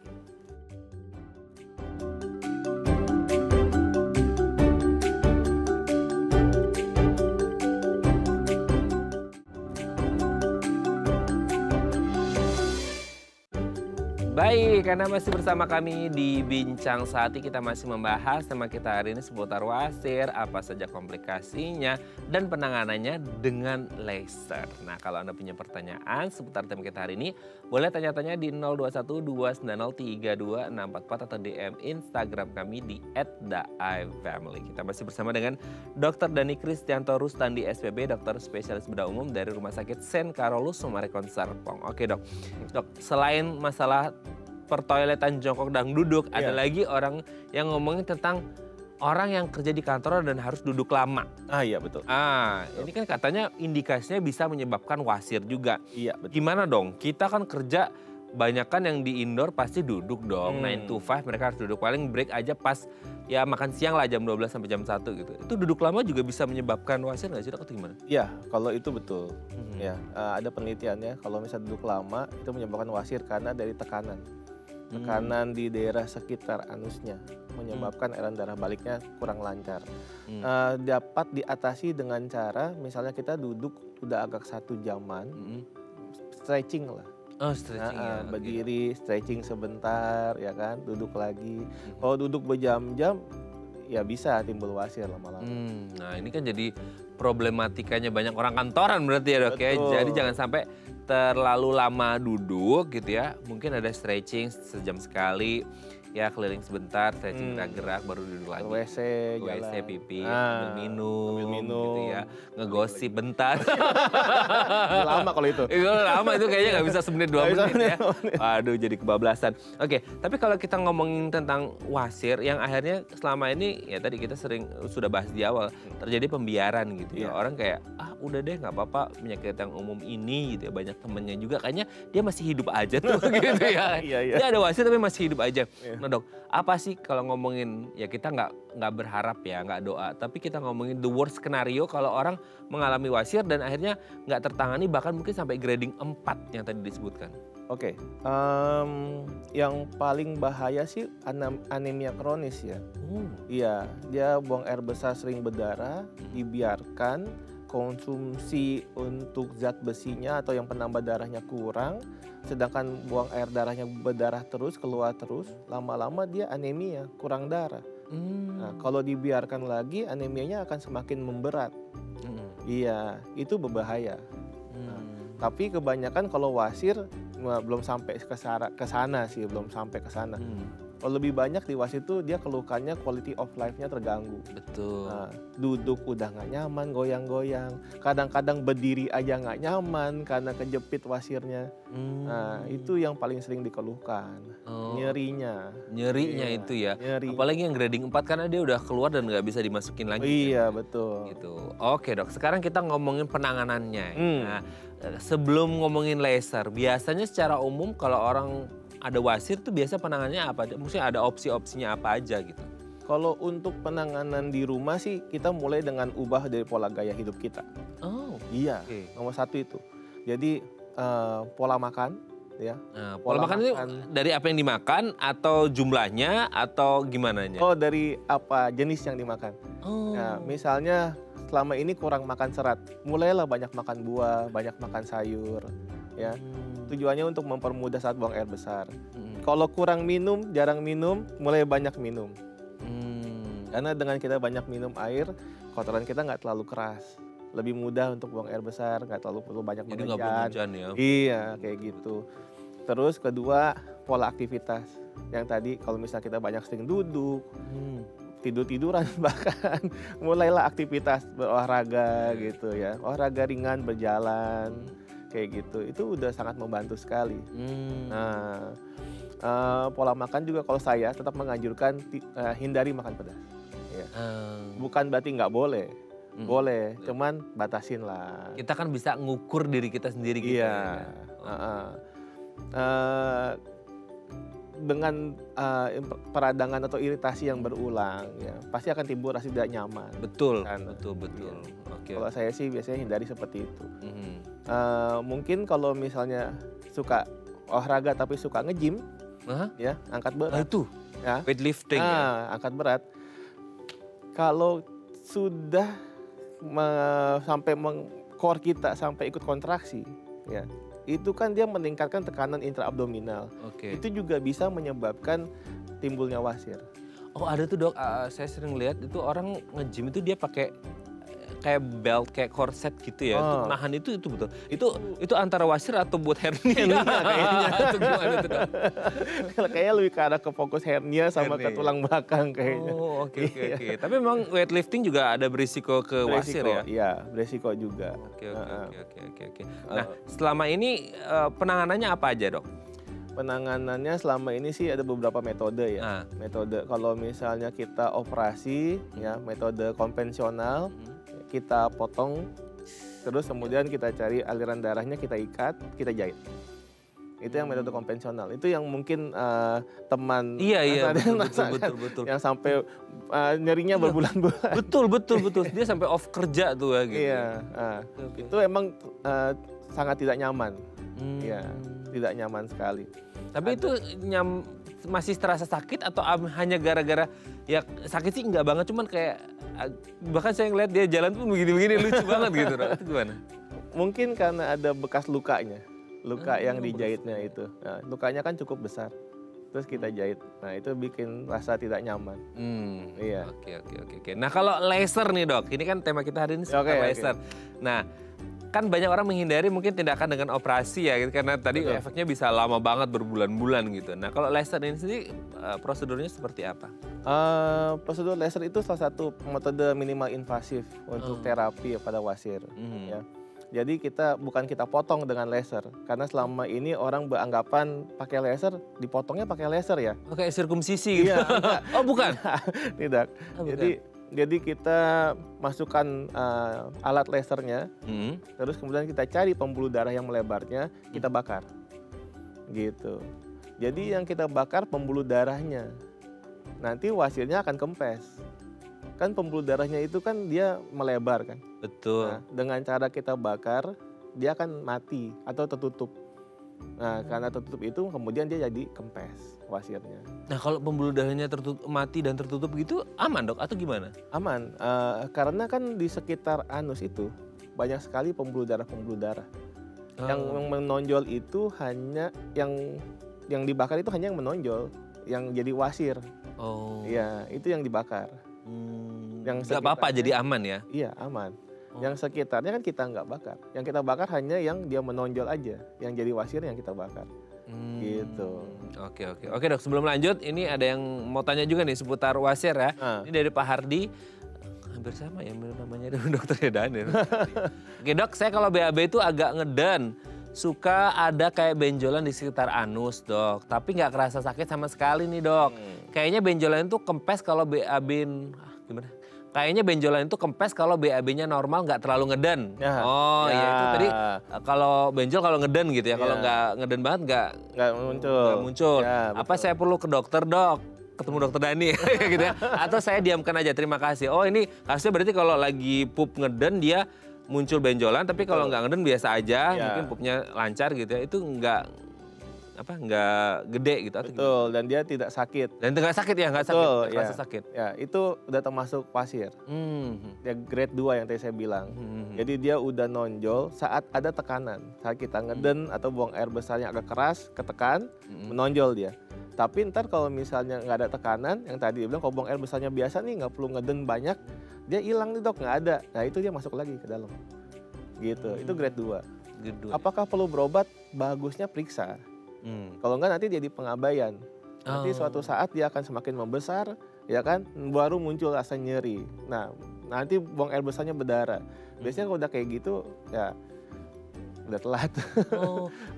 [SPEAKER 1] Baik, karena masih bersama kami di Bincang Sehati, kita masih membahas tema kita hari ini seputar wasir, apa saja komplikasinya, dan penanganannya dengan laser. Nah, kalau Anda punya pertanyaan seputar tema kita hari ini, boleh tanya-tanya di 0212903244 atau DM Instagram kami di @daifamily. Kita masih bersama dengan Dr. Dhani Kristianto Rustandi SPB, dokter spesialis bedah umum dari Rumah Sakit St. Carolus Sumarekon Serpong. Oke Dok, selain masalah pertoiletan jongkok dan duduk, ada lagi orang yang ngomongin tentang orang yang kerja di kantor dan harus duduk lama.
[SPEAKER 2] Iya betul.
[SPEAKER 1] Ini kan katanya indikasinya bisa menyebabkan wasir juga.
[SPEAKER 2] Iya betul.
[SPEAKER 1] Gimana dong? Kita kan kerja banyak kan yang di indoor pasti duduk dong. 9 to 5 mereka harus duduk. Paling break aja pas ya makan siang lah jam 12 sampai jam 1 gitu. Itu duduk lama juga bisa menyebabkan wasir nggak sih Dok atau gimana?
[SPEAKER 2] Iya, kalau itu betul. Ya, ada penelitiannya kalau misalnya duduk lama itu menyebabkan wasir karena dari tekanan. Tekanan di daerah sekitar anusnya menyebabkan aliran darah baliknya kurang lancar. Dapat diatasi dengan cara misalnya kita duduk udah agak 1 jaman, stretching lah.
[SPEAKER 1] Oh, stretching ya.
[SPEAKER 2] Berdiri, stretching sebentar ya kan, duduk lagi. Kalau duduk berjam-jam ya bisa timbul wasir lama-lama.
[SPEAKER 1] Nah, ini kan jadi problematikanya banyak orang kantoran berarti ya Dok ya. Jadi jangan sampai terlalu lama duduk gitu ya. Mungkin ada stretching sejam sekali. Ya keliling sebentar, stretching gerak-gerak baru duduk lagi.
[SPEAKER 2] WC,
[SPEAKER 1] WC, pipis, ambil
[SPEAKER 2] ambil minum
[SPEAKER 1] gitu ya. Ngegosip bentar.
[SPEAKER 2] lama kalau itu.
[SPEAKER 1] Itu lama itu kayaknya nggak bisa semenit 2 menit ya. Waduh jadi kebablasan. Oke, tapi kalau kita ngomongin tentang wasir yang akhirnya selama ini ya tadi kita sudah bahas di awal terjadi pembiaran gitu ya. Orang kayak udah deh nggak apa-apa penyakit yang umum ini gitu ya. Banyak temennya juga kayaknya dia masih hidup aja tuh gitu ya. Dia ada wasir tapi masih hidup aja. Nah Dok, apa sih kalau ngomongin ya kita nggak berharap ya, nggak doa, tapi kita ngomongin the worst skenario kalau orang mengalami wasir dan akhirnya nggak tertangani bahkan mungkin sampai grading 4 yang tadi disebutkan.
[SPEAKER 2] Oke, yang paling bahaya sih anemia kronis ya. Iya, dia buang air besar sering berdarah, dibiarkan konsumsi untuk zat besinya atau yang penambah darahnya kurang, sedangkan buang air darahnya berdarah terus, keluar terus, lama-lama dia anemia, kurang darah. Nah, kalau dibiarkan lagi anemianya akan semakin memberat. Iya, itu berbahaya. Nah, tapi kebanyakan kalau wasir belum sampai ke sana sih, belum sampai ke sana. Kalau lebih banyak di wasir itu dia keluhkannya quality of life-nya terganggu.
[SPEAKER 1] Betul.
[SPEAKER 2] Nah, duduk udah nggak nyaman, goyang-goyang. Kadang-kadang berdiri aja nggak nyaman karena kejepit wasirnya. Nah, itu yang paling sering dikeluhkan. Nyerinya.
[SPEAKER 1] Nyerinya
[SPEAKER 2] Iya,
[SPEAKER 1] itu ya.
[SPEAKER 2] nyeri.
[SPEAKER 1] Apalagi yang grading 4 karena dia udah keluar dan nggak bisa dimasukin lagi.
[SPEAKER 2] Iya, betul.
[SPEAKER 1] Gitu. Oke dok, sekarang kita ngomongin penanganannya.
[SPEAKER 2] Hmm.
[SPEAKER 1] Nah, sebelum ngomongin laser, biasanya secara umum kalau orang ada wasir tuh biasa penanganannya apa? Maksudnya ada opsi-opsinya apa aja gitu?
[SPEAKER 2] Kalau untuk penanganan di rumah sih kita mulai dengan ubah dari pola gaya hidup kita.
[SPEAKER 1] Oh,
[SPEAKER 2] Iya,
[SPEAKER 1] oke.
[SPEAKER 2] nomor satu itu. Jadi pola makan, ya.
[SPEAKER 1] Nah, pola makan itu dari apa yang dimakan atau jumlahnya atau gimananya?
[SPEAKER 2] Oh, dari apa jenis yang dimakan.
[SPEAKER 1] Oh.
[SPEAKER 2] Nah, misalnya selama ini kurang makan serat, mulailah banyak makan buah, banyak makan sayur, ya. Tujuannya untuk mempermudah saat buang air besar. Kalau kurang minum, jarang minum, mulai banyak minum. Karena dengan kita banyak minum air, kotoran kita nggak terlalu keras. Lebih mudah untuk buang air besar, nggak terlalu perlu banyak
[SPEAKER 1] Jadi nggak perlu
[SPEAKER 2] mengejan.
[SPEAKER 1] hujan ya?
[SPEAKER 2] Iya, kayak gitu. Terus kedua, pola aktivitas. Yang tadi kalau misalnya kita banyak sering duduk, tidur-tiduran bahkan, mulailah aktivitas berolahraga gitu ya. Olahraga ringan, berjalan, kayak gitu. Itu udah sangat membantu sekali. Nah, pola makan juga kalau saya tetap menganjurkan hindari makan pedas. Ya. Bukan berarti nggak boleh, boleh, cuman batasin lah.
[SPEAKER 1] Kita kan bisa ngukur diri kita sendiri gitu.
[SPEAKER 2] Iya. Dengan peradangan atau iritasi yang berulang, ya pasti akan timbul rasa tidak nyaman.
[SPEAKER 1] Betul,
[SPEAKER 2] Kan?
[SPEAKER 1] betul.
[SPEAKER 2] Iya.
[SPEAKER 1] Oke.
[SPEAKER 2] Kalau saya sih biasanya hindari seperti itu. Mungkin kalau misalnya suka olahraga tapi suka nge-gym, ya angkat berat.
[SPEAKER 1] Itu,
[SPEAKER 2] Ya.
[SPEAKER 1] weightlifting ya?
[SPEAKER 2] Angkat berat. Kalau sudah sampai core kita sampai ikut kontraksi, ya itu kan dia meningkatkan tekanan intraabdominal.
[SPEAKER 1] Oke.
[SPEAKER 2] Itu juga bisa menyebabkan timbulnya wasir.
[SPEAKER 1] Oh ada tuh dok, saya sering lihat itu orang nge-gym itu dia pakai kayak belt, kayak korset gitu ya, untuk nahan itu betul. Itu antara wasir atau buat hernia
[SPEAKER 2] kayaknya.
[SPEAKER 1] Itu gimana tuh dok?
[SPEAKER 2] Kayaknya lebih ke arah ke fokus hernia sama ke tulang belakang kayaknya.
[SPEAKER 1] Oh oke. Tapi memang weightlifting juga ada berisiko ke wasir ya?
[SPEAKER 2] Iya, beresiko juga.
[SPEAKER 1] Oke. Nah selama ini penanganannya apa aja dok?
[SPEAKER 2] Penanganannya selama ini sih ada beberapa metode ya. Metode kalau misalnya kita operasi, ya metode konvensional, kita potong, terus kemudian kita cari aliran darahnya, kita ikat, kita jahit. Itu yang metode konvensional. Itu yang mungkin teman
[SPEAKER 1] betul.
[SPEAKER 2] yang sampai nyerinya berbulan-bulan.
[SPEAKER 1] Betul. Dia sampai off kerja tuh ya gitu.
[SPEAKER 2] Iya. Itu emang sangat tidak nyaman. Iya, tidak nyaman sekali.
[SPEAKER 1] Tapi itu masih terasa sakit atau hanya gara-gara ya sakit sih enggak banget, cuman kayak bahkan saya ngeliat dia jalan pun begini-begini lucu banget gitu. Itu gimana?
[SPEAKER 2] Mungkin karena ada bekas lukanya, luka yang dijahitnya itu. Nah, lukanya kan cukup besar. Terus kita jahit. Nah, itu bikin rasa tidak nyaman. Iya.
[SPEAKER 1] Oke. Nah, kalau laser nih, Dok. Ini kan tema kita hari ini seputar laser. Nah, kan banyak orang menghindari mungkin tindakan dengan operasi ya gitu, karena tadi efeknya bisa lama banget berbulan-bulan gitu. Nah kalau laser ini sendiri prosedurnya seperti apa?
[SPEAKER 2] Prosedur laser itu salah satu metode minimal invasif untuk terapi pada wasir. Ya. Jadi bukan kita potong dengan laser, karena selama ini orang beranggapan pakai laser, dipotongnya pakai laser ya.
[SPEAKER 1] Kayak sirkumsisi gitu?
[SPEAKER 2] Iya,
[SPEAKER 1] oh bukan?
[SPEAKER 2] Tidak. Jadi kita masukkan alat lasernya, terus kemudian kita cari pembuluh darah yang melebarnya, kita bakar, gitu. Jadi yang kita bakar pembuluh darahnya, nanti wasirnya akan kempes. Kan pembuluh darahnya itu kan dia melebar kan.
[SPEAKER 1] Betul.
[SPEAKER 2] Nah, dengan cara kita bakar, dia akan mati atau tertutup. Nah, karena tertutup itu kemudian dia jadi kempes wasirnya.
[SPEAKER 1] Nah, kalau pembuluh darahnya mati dan tertutup gitu aman, Dok, atau gimana?
[SPEAKER 2] Aman, karena kan di sekitar anus itu banyak sekali pembuluh darah. Yang menonjol itu hanya yang dibakar itu hanya yang menonjol, yang jadi wasir. Oh. Iya, itu yang dibakar.
[SPEAKER 1] Nggak apa-apa jadi aman ya?
[SPEAKER 2] Iya, aman. Yang sekitarnya kan kita nggak bakar. Yang kita bakar hanya yang dia menonjol aja. Yang jadi wasir yang kita bakar. Gitu.
[SPEAKER 1] Oke dok, sebelum lanjut ini ada yang mau tanya juga nih seputar wasir ya. Ini dari Pak Hardi. Hampir sama ya namanya dokter Daniel. Oke dok, saya kalau BAB itu agak ngeden. Suka ada kayak benjolan di sekitar anus dok. Tapi nggak kerasa sakit sama sekali nih dok. Kayaknya benjolan itu kempes kalau BAB... gimana? Kayaknya benjolan itu kempes kalau BAB-nya normal nggak terlalu ngeden. Iya itu tadi kalau benjol kalau ngeden gitu ya. Kalau nggak ngeden banget nggak muncul. Apa saya perlu ke dokter dok? Ketemu dokter Dani gitu ya. Atau saya diamkan aja terima kasih. Oh ini kasusnya berarti kalau lagi pup ngeden dia muncul benjolan. Tapi kalau nggak ngeden biasa aja. Mungkin pupnya lancar gitu ya. Itu nggak gede gitu.
[SPEAKER 2] Betul, dan dia tidak sakit.
[SPEAKER 1] Dan nggak sakit ya, nggak sakit, nggak terasa sakit.
[SPEAKER 2] Ya, itu udah termasuk wasir. Ya grade 2 yang tadi saya bilang. Jadi dia udah nonjol saat ada tekanan. Saat kita ngeden atau buang air besarnya agak keras, ketekan, menonjol dia. Tapi ntar kalau misalnya nggak ada tekanan, yang tadi dia bilang kalau buang air besarnya biasa nih, nggak perlu ngeden banyak, dia hilang nih dok, nggak ada. Nah itu dia masuk lagi ke dalam. Gitu, itu grade 2. Apakah perlu berobat? Bagusnya periksa. Kalau enggak nanti jadi pengabaian. Nanti suatu saat dia akan semakin membesar, ya kan, baru muncul rasa nyeri. Nah, nanti buang air besarnya berdarah. Biasanya kalau udah kayak gitu, ya udah telat.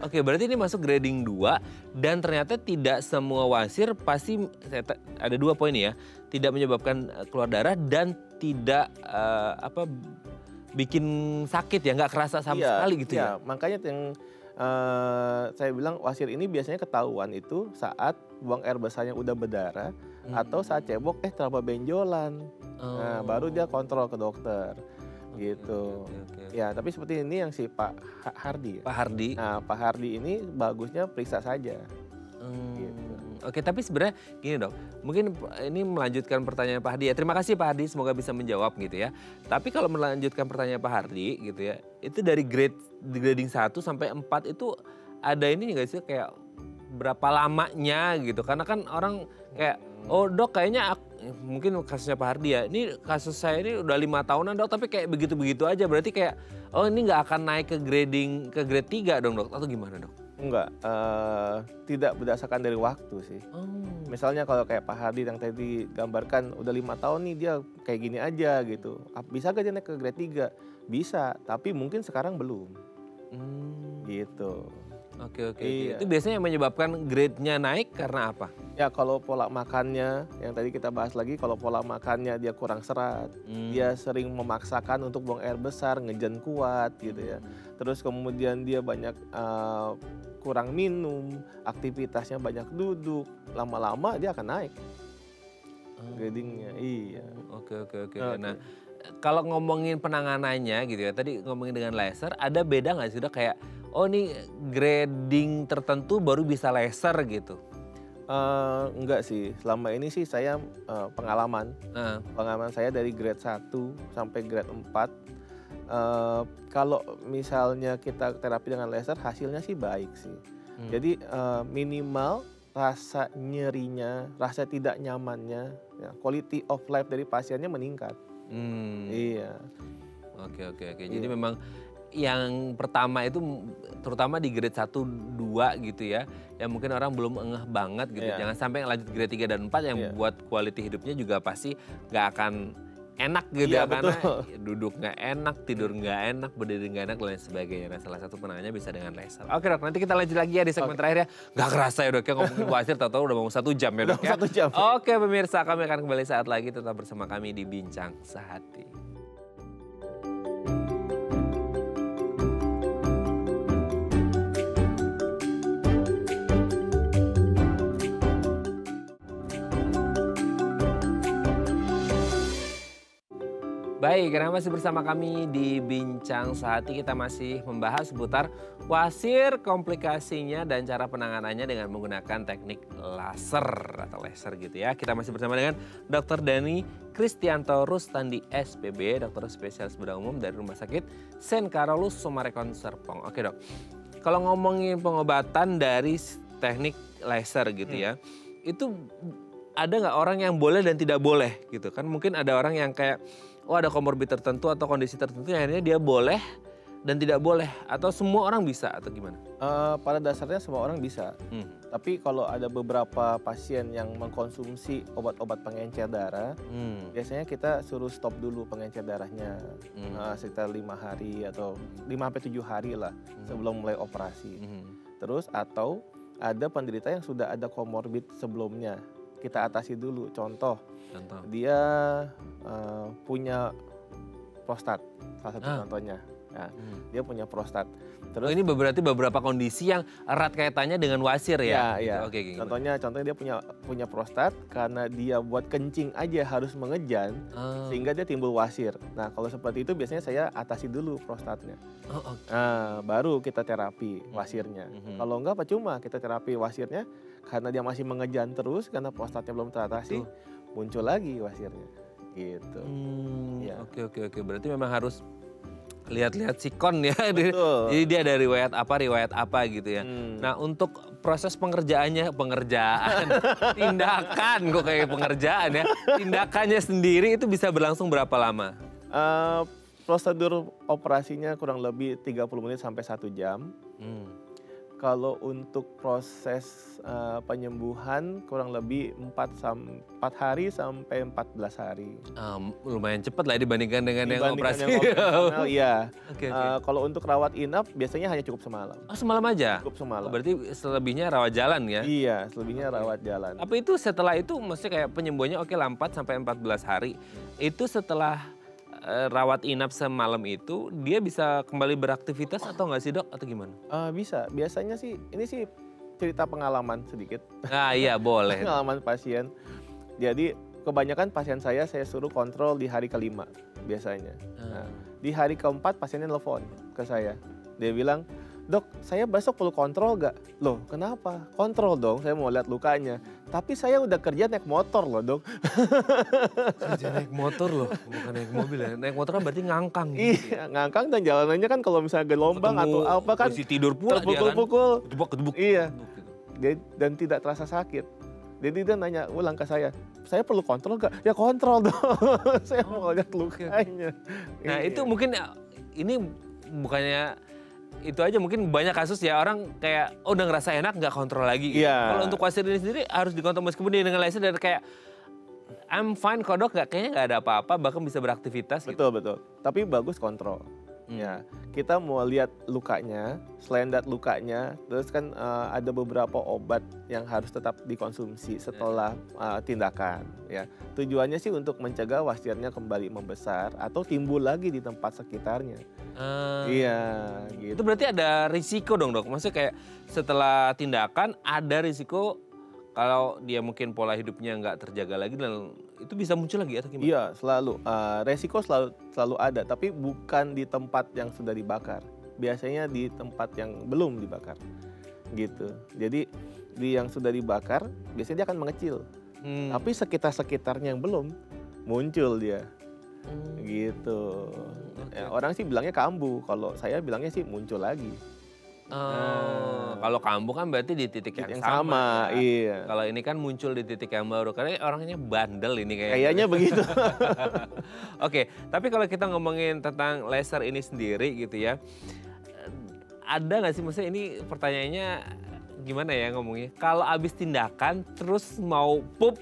[SPEAKER 1] Oke, berarti ini masuk grading 2 dan ternyata tidak semua wasir pasti ada 2 poin ya. Tidak menyebabkan keluar darah dan tidak bikin sakit ya, nggak kerasa sama sekali gitu ya.
[SPEAKER 2] Makanya yang saya bilang wasir ini biasanya ketahuan itu saat buang air besarnya udah berdarah atau saat cebok terlalu benjolan. Nah, baru dia kontrol ke dokter. Gitu. Ya, tapi seperti ini yang si Pak Hardi.
[SPEAKER 1] Pak Hardi.
[SPEAKER 2] Nah, Pak Hardi ini bagusnya periksa saja. Gitu.
[SPEAKER 1] Oke, tapi sebenarnya gini dok, mungkin ini melanjutkan pertanyaan Pak Hardi ya. Terima kasih Pak Hardi, semoga bisa menjawab gitu ya. Tapi kalau melanjutkan pertanyaan Pak Hardi gitu ya, itu dari grading 1 sampai 4 itu ada ini nggak sih kayak berapa lamanya gitu? Karena kan orang kayak, oh dok kayaknya mungkin kasusnya Pak Hardi ya, ini kasus saya ini udah 5 tahunan dok, tapi kayak begitu-begitu aja. Berarti kayak, oh ini nggak akan naik ke grade 3 dong dok, atau gimana dok?
[SPEAKER 2] Enggak, tidak berdasarkan dari waktu sih. Misalnya kalau kayak Pak Hardi yang tadi gambarkan udah 5 tahun nih dia kayak gini aja gitu. Bisa gak dia naik ke grade 3? Bisa, tapi mungkin sekarang belum. Gitu.
[SPEAKER 1] Oke. Itu biasanya yang menyebabkan grade-nya naik karena apa?
[SPEAKER 2] Ya kalau pola makannya, yang tadi kita bahas lagi, kalau pola makannya dia kurang serat, dia sering memaksakan untuk buang air besar, ngejen kuat gitu ya. Terus kemudian dia banyak kurang minum, aktivitasnya banyak duduk, lama-lama dia akan naik gradingnya. Iya.
[SPEAKER 1] Oke. Nah, kalau ngomongin penanganannya gitu ya, tadi ngomongin dengan laser, ada beda nggak sih dok kayak, oh nih grading tertentu baru bisa laser gitu?
[SPEAKER 2] Enggak sih, selama ini sih saya pengalaman saya dari grade 1 sampai grade 4. Kalau misalnya kita terapi dengan laser hasilnya sih baik sih. Jadi minimal rasa nyerinya, rasa tidak nyamannya, ya, quality of life dari pasiennya meningkat. Iya.
[SPEAKER 1] Oke. Jadi memang yang pertama itu terutama di grade 1, 2 gitu ya. Yang mungkin orang belum ngeh banget gitu. Jangan sampai lanjut grade 3 dan 4 yang buat quality hidupnya juga pasti gak akan enak gitu ya. Karena duduk gak enak, tidur gak enak, berdiri gak enak dan lain sebagainya. Nah salah satu penanganannya bisa dengan laser. Oke dok, nanti kita lanjut lagi ya di segmen terakhir ya. Gak kerasa ya dok ya ngomongin wasir, tahu-tahu udah mau 1 jam ya dok ya.
[SPEAKER 2] 1 jam.
[SPEAKER 1] Oke pemirsa, kami akan kembali saat lagi, tetap bersama kami di Bincang Sehati. Baik, karena masih bersama kami di Bincang Sehati, kita masih membahas seputar wasir, komplikasinya dan cara penanganannya dengan menggunakan teknik laser atau laser gitu ya. Kita masih bersama dengan Dr. Dani Kristianto Rustandi SPB, dokter spesialis bedah umum dari Rumah Sakit St. Carolus Summarecon Serpong. Oke dok, kalau ngomongin pengobatan dari teknik laser gitu ya, itu ada nggak orang yang boleh dan tidak boleh gitu kan? Mungkin ada orang yang kayak, oh ada komorbid tertentu atau kondisi tertentu yang akhirnya dia boleh dan tidak boleh, atau semua orang bisa atau gimana?
[SPEAKER 2] Pada dasarnya semua orang bisa. Tapi kalau ada beberapa pasien yang mengkonsumsi obat-obat pengencer darah, biasanya kita suruh stop dulu pengencer darahnya sekitar 5 hari atau 5-7 hari lah sebelum mulai operasi. Terus atau ada penderita yang sudah ada komorbid sebelumnya, kita atasi dulu. Contoh. Dia punya prostat, salah satu contohnya. Nah, dia punya prostat. Terus
[SPEAKER 1] ini berarti beberapa kondisi yang erat kaitannya dengan wasir ya?
[SPEAKER 2] Iya.
[SPEAKER 1] Oke,
[SPEAKER 2] contohnya dia punya prostat karena dia buat kencing aja harus mengejan sehingga dia timbul wasir. Nah, kalau seperti itu biasanya saya atasi dulu prostatnya. Nah, baru kita terapi wasirnya. Kalau enggak percuma kita terapi wasirnya karena dia masih mengejan terus karena prostatnya belum teratasi, muncul lagi wasirnya. Gitu.
[SPEAKER 1] Oke. Berarti memang harus lihat-lihat sikon ya.
[SPEAKER 2] Betul.
[SPEAKER 1] Jadi dia ada riwayat apa gitu ya. Nah, untuk proses pengerjaan, tindakan kok kayak pengerjaan ya. Tindakannya sendiri itu bisa berlangsung berapa lama?
[SPEAKER 2] Prosedur operasinya kurang lebih 30 menit sampai 1 jam. Kalau untuk proses penyembuhan kurang lebih 4 hari sampai 14 hari.
[SPEAKER 1] Lumayan cepat lah dibandingkan dengan yang operasi.
[SPEAKER 2] Iya. Kalau untuk rawat inap biasanya hanya cukup semalam.
[SPEAKER 1] Oh, semalam aja?
[SPEAKER 2] Cukup semalam.
[SPEAKER 1] Berarti selebihnya rawat jalan ya?
[SPEAKER 2] Iya, selebihnya rawat jalan.
[SPEAKER 1] Tapi itu setelah itu maksudnya kayak penyembuhannya oke lah 4 sampai 14 hari. Itu setelah rawat inap semalam itu dia bisa kembali beraktivitas atau nggak sih dok atau gimana?
[SPEAKER 2] Bisa, biasanya sih ini sih cerita pengalaman sedikit.
[SPEAKER 1] Iya boleh.
[SPEAKER 2] Pengalaman pasien. Jadi kebanyakan pasien saya suruh kontrol di hari kelima biasanya. Nah, di hari keempat pasiennya telepon ke saya. Dia bilang, dok saya besok perlu kontrol gak? Loh kenapa? Kontrol dong, saya mau lihat lukanya. Tapi saya udah kerja naik motor loh dok.
[SPEAKER 1] Kerja naik motor loh, bukan naik mobil ya. Naik motor kan berarti ngangkang.
[SPEAKER 2] Iya, ngangkang dan jalanannya kan kalau misalnya gelombang atau apa kan
[SPEAKER 1] tidur pula
[SPEAKER 2] terpukul-pukul.
[SPEAKER 1] Gedebuk.
[SPEAKER 2] Iya, dan tidak terasa sakit. Jadi dia nanya ulang ke saya perlu kontrol gak? Ya kontrol dong, saya mau lihat lukanya.
[SPEAKER 1] Nah itu mungkin ini bukannya itu aja, mungkin banyak kasus ya orang kayak udah ngerasa enak nggak kontrol lagi. Kalau untuk wasir ini sendiri harus dikontrol meskipun dia dengan laser dan kayak I'm fine kok dok, kayaknya nggak ada apa-apa, bahkan bisa beraktivitas.
[SPEAKER 2] Betul. Tapi bagus kontrol. Ya, kita mau lihat lukanya, selain lihat lukanya, terus kan ada beberapa obat yang harus tetap dikonsumsi setelah tindakan. Ya, tujuannya sih untuk mencegah wasirnya kembali membesar atau timbul lagi di tempat sekitarnya. Iya, gitu.
[SPEAKER 1] Itu berarti ada risiko dong dok, maksudnya kayak setelah tindakan ada risiko kalau dia mungkin pola hidupnya nggak terjaga lagi dan itu bisa muncul lagi atau gimana?
[SPEAKER 2] Iya, selalu. Resiko selalu ada, tapi bukan di tempat yang sudah dibakar. Biasanya di tempat yang belum dibakar, gitu. Jadi di yang sudah dibakar, biasanya dia akan mengecil. Tapi sekitarnya yang belum, muncul dia, gitu. Ya, orang sih bilangnya kambuh, kalau saya bilangnya sih muncul lagi.
[SPEAKER 1] Kalau kambuh kan berarti di titik yang sama.
[SPEAKER 2] Ya. Iya.
[SPEAKER 1] Kalau ini kan muncul di titik yang baru karena orangnya bandel ini
[SPEAKER 2] kayaknya begitu.
[SPEAKER 1] Oke, tapi kalau kita ngomongin tentang laser ini sendiri gitu ya, ada nggak sih, maksudnya ini pertanyaannya gimana ya ngomongnya? Kalau abis tindakan terus mau pup,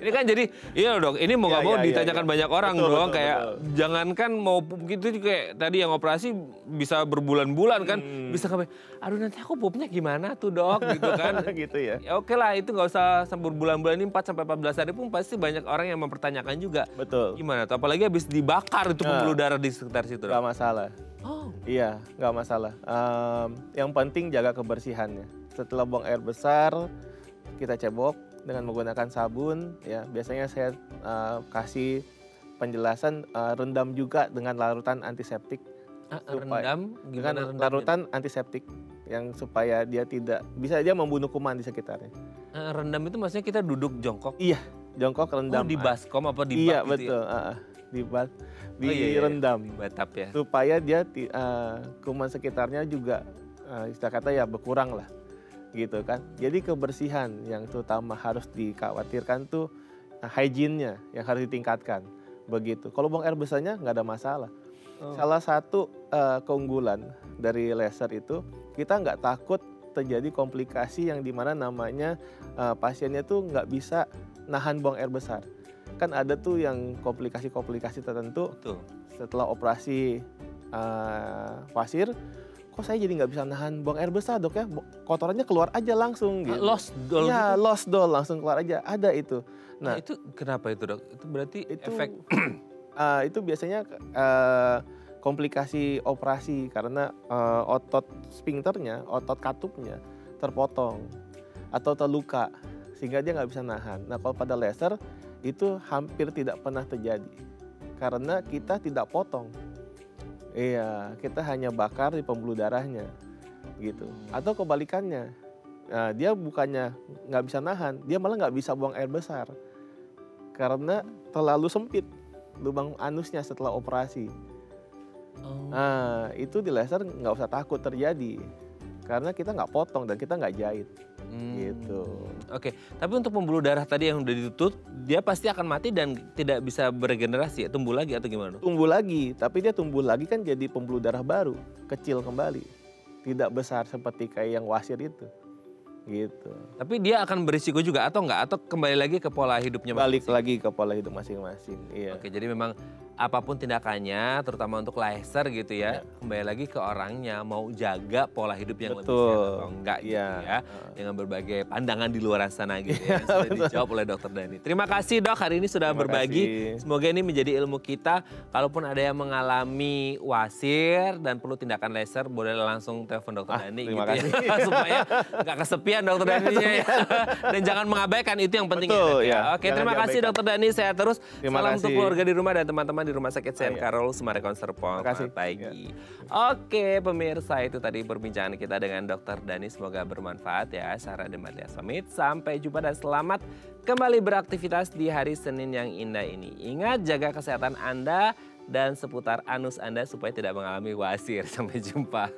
[SPEAKER 1] ini kan jadi iya dong. Ini mau nggak mau ditanyakan banyak orang dong. Kayak jangankan mau pup gitu, kayak tadi yang operasi bisa berbulan-bulan kan, bisa sampai, aduh nanti aku pupnya gimana tuh dok, gitu kan?
[SPEAKER 2] Gitu ya.
[SPEAKER 1] Ya oke lah, itu nggak usah sampai berbulan-bulan, ini 4 sampai 14 hari pun pasti banyak orang yang mempertanyakan juga.
[SPEAKER 2] Betul.
[SPEAKER 1] Gimana tuh? Apalagi abis dibakar itu pembuluh darah di sekitar situ.
[SPEAKER 2] Gak masalah. Iya, nggak masalah. Yang penting jaga kebersihannya. Setelah buang air besar, kita cebok dengan menggunakan sabun. Ya, biasanya saya kasih penjelasan rendam juga dengan larutan antiseptik.
[SPEAKER 1] Rendam?
[SPEAKER 2] Dengan larutan antiseptik yang supaya dia tidak bisa dia membunuh kuman di sekitarnya.
[SPEAKER 1] Rendam itu maksudnya kita duduk jongkok?
[SPEAKER 2] Iya, jongkok rendam.
[SPEAKER 1] Di baskom apa di bak?
[SPEAKER 2] Iya betul. Direndam
[SPEAKER 1] di batap ya,
[SPEAKER 2] supaya dia kuman sekitarnya juga istilah kata ya berkurang lah, gitu kan. Jadi kebersihan yang terutama harus dikhawatirkan tuh hygiene-nya yang harus ditingkatkan. Begitu. Kalau buang air besarnya nggak ada masalah.
[SPEAKER 1] Oh.
[SPEAKER 2] Salah satu keunggulan dari laser itu, kita nggak takut terjadi komplikasi yang dimana namanya pasiennya tuh nggak bisa nahan buang air besar. Kan ada tuh yang komplikasi-komplikasi tertentu.
[SPEAKER 1] Betul.
[SPEAKER 2] Setelah operasi pasir, kok saya jadi nggak bisa nahan buang air besar dok ya, kotorannya keluar aja langsung gitu.
[SPEAKER 1] Lost doll
[SPEAKER 2] Ya
[SPEAKER 1] gitu?
[SPEAKER 2] lost doll langsung keluar aja, ada itu.
[SPEAKER 1] Nah itu kenapa itu dok? Itu berarti
[SPEAKER 2] Itu
[SPEAKER 1] efek
[SPEAKER 2] itu biasanya komplikasi operasi karena otot sphincternya, otot katupnya terpotong atau terluka sehingga dia nggak bisa nahan. Nah kalau pada laser itu hampir tidak pernah terjadi karena kita tidak potong. Iya, kita hanya bakar di pembuluh darahnya gitu. Atau kebalikannya, dia bukannya nggak bisa nahan, dia malah nggak bisa buang air besar karena terlalu sempit lubang anusnya setelah operasi. Nah, itu di laser nggak usah takut terjadi karena kita nggak potong dan kita nggak jahit. Gitu.
[SPEAKER 1] Oke, tapi untuk pembuluh darah tadi yang udah ditutup, dia pasti akan mati dan tidak bisa beregenerasi ya, tumbuh lagi atau gimana?
[SPEAKER 2] Tumbuh lagi, tapi dia tumbuh lagi kan jadi pembuluh darah baru, kecil kembali. Tidak besar seperti kayak yang wasir itu. Gitu.
[SPEAKER 1] Tapi dia akan berisiko juga atau enggak? Atau kembali lagi ke pola hidupnya
[SPEAKER 2] Balik
[SPEAKER 1] masing-masing?
[SPEAKER 2] lagi ke pola hidup masing-masing. Iya.
[SPEAKER 1] Oke, jadi memang apapun tindakannya, terutama untuk laser gitu ya, kembali lagi ke orangnya mau jaga pola hidup yang lebih sehat atau enggak gitu ya. Dengan berbagai pandangan di luar sana gitu ya, yang sudah dijawab oleh Dokter Dhani. Terima kasih dok, hari ini sudah
[SPEAKER 2] Terima
[SPEAKER 1] berbagi.
[SPEAKER 2] kasih.
[SPEAKER 1] Semoga ini menjadi ilmu kita. Kalaupun ada yang mengalami wasir dan perlu tindakan laser, boleh langsung telepon Dokter Dhani gitu
[SPEAKER 2] terima kasih.
[SPEAKER 1] ya. Supaya nggak kesepian Dokter Dhani ya. Dan jangan mengabaikan, itu yang penting
[SPEAKER 2] Betul,
[SPEAKER 1] ya.
[SPEAKER 2] ya.
[SPEAKER 1] Oke,
[SPEAKER 2] Jangan
[SPEAKER 1] terima kasih
[SPEAKER 2] diabaikan.
[SPEAKER 1] Dokter Dhani, sehat terus.
[SPEAKER 2] Terima
[SPEAKER 1] Salam untuk
[SPEAKER 2] kasih.
[SPEAKER 1] keluarga di rumah dan teman-teman di Rumah Sakit Saint
[SPEAKER 2] Iya.
[SPEAKER 1] Carol Sumarekon Serpong.
[SPEAKER 2] Terima kasih.
[SPEAKER 1] Selamat pagi. Oke, pemirsa, itu tadi perbincangan kita dengan Dokter Dhani. Semoga bermanfaat ya. Sarah Demalia Pamit. Sampai jumpa dan selamat kembali beraktivitas di hari Senin yang indah ini. Ingat, jaga kesehatan Anda dan seputar anus Anda supaya tidak mengalami wasir. Sampai jumpa.